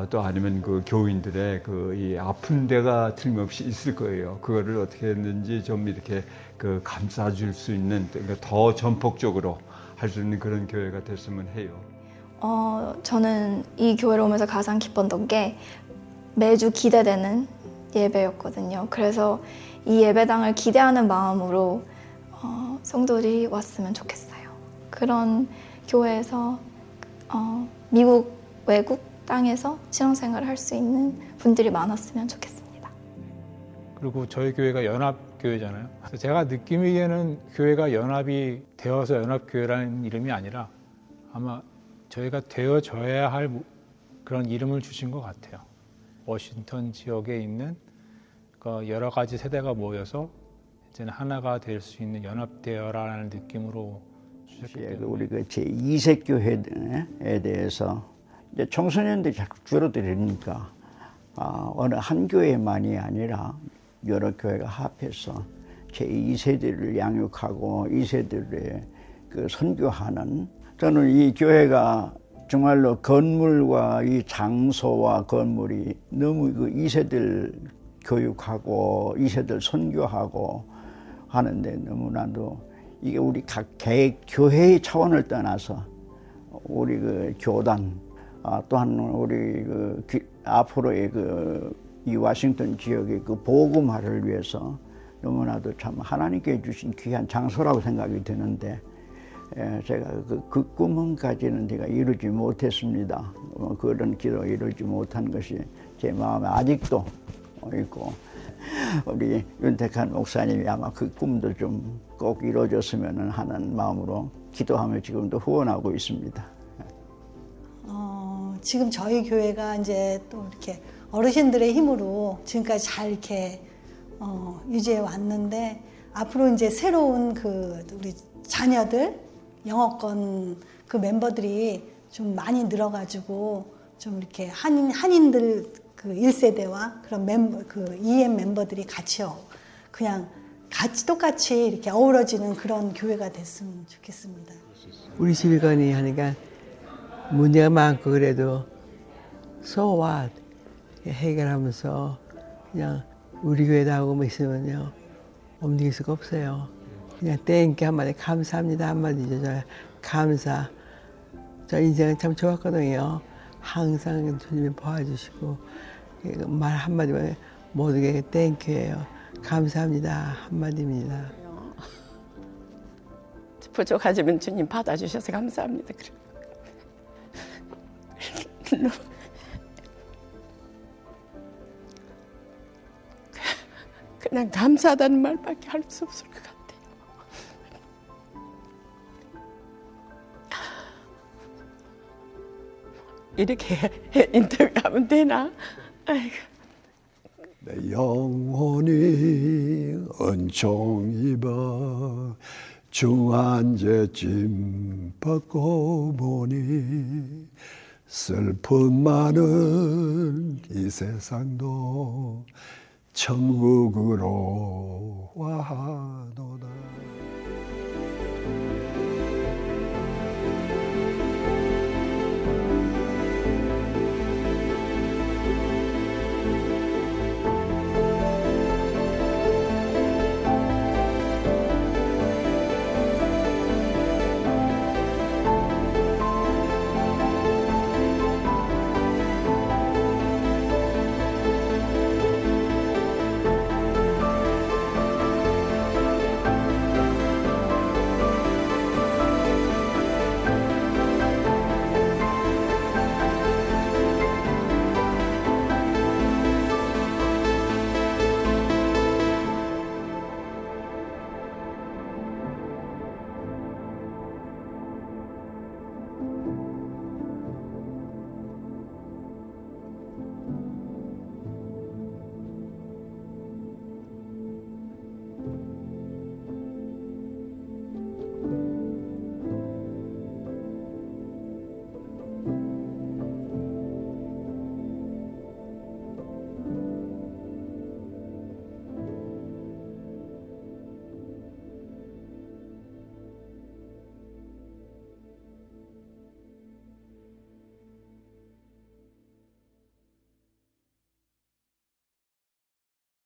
또 아니면 그 교인들의 그 이 아픈 데가 틀림없이 있을 거예요. 그거를 어떻게 했는지 좀 이렇게 그 감싸줄 수 있는 그러니까 더 전폭적으로 할 수 있는 그런 교회가 됐으면 해요. 저는 이 교회로 오면서 가장 기뻤던 게 매주 기대되는 예배였거든요. 그래서 이 예배당을 기대하는 마음으로 성도들이 왔으면 좋겠어요. 그런 교회에서 미국 외국 땅에서 신앙생활을 할 수 있는 분들이 많았으면 좋겠습니다. 그리고 저희 교회가 연합교회잖아요. 그래서 제가 느끼기에는 교회가 연합이 되어서 연합교회라는 이름이 아니라 아마 저희가 되어져야 할 그런 이름을 주신 것 같아요. 워싱턴 지역에 있는 여러 가지 세대가 모여서 이제는 하나가 될 수 있는 연합되어라는 느낌으로 주셨기 때문에 우리 그 제2세 교회에 대해서 이제 청소년들이 자꾸 줄어들으니까 어느 한 교회만이 아니라 여러 교회가 합해서 제2세대를 양육하고 2세대를 그 선교하는 저는 이 교회가 정말로 건물과 이 장소와 건물이 너무 그 2세대를 교육하고 2세대를 선교하고 하는데 너무나도 이게 우리 각 교회의 차원을 떠나서 우리 그 교단 또한 우리 앞으로의 이 워싱턴 지역의 그 복음화를 위해서 너무나도 참 하나님께 주신 귀한 장소라고 생각이 드는데 제가 그 꿈은까지는 제가 이루지 못했습니다. 그런 기도 이루지 못한 것이 제 마음에 아직도 있고 우리 윤택한 목사님이 아마 그 꿈도 좀 꼭 이루어졌으면 하는 마음으로 기도하며 지금도 후원하고 있습니다. 지금 저희 교회가 이제 또 이렇게 어르신들의 힘으로 지금까지 잘 이렇게 유지해 왔는데 앞으로 이제 새로운 그 우리 자녀들 영어권 그 멤버들이 좀 많이 늘어가지고 좀 이렇게 한인들 그 1세대와 그런 그 EM 멤버들이 같이 그냥 같이 똑같이 이렇게 어우러지는 그런 교회가 됐으면 좋겠습니다. 우리 질건이 하니까 문제가 많고 그래도 so what 해결하면서 그냥 우리 교회 나오고 있으면요 움직일 수가 없어요. 그냥 땡큐 한마디 감사합니다 한마디죠. 감사. 저 인생은 참 좋았거든요. 항상 주님이 도와주시고 말 한마디만 모든 게 땡큐예요. 감사합니다 한마디입니다. 부족하지만 주님 받아주셔서 감사합니다. 그냥 감사하다는 말밖에 할 수 없을 것 같아요. 이렇게 인터뷰하면 되나? 아이고. 내 영혼이 은총 입어 중환제짐 벗고 보니 슬픔 많은 이 세상도 천국으로 와하도다.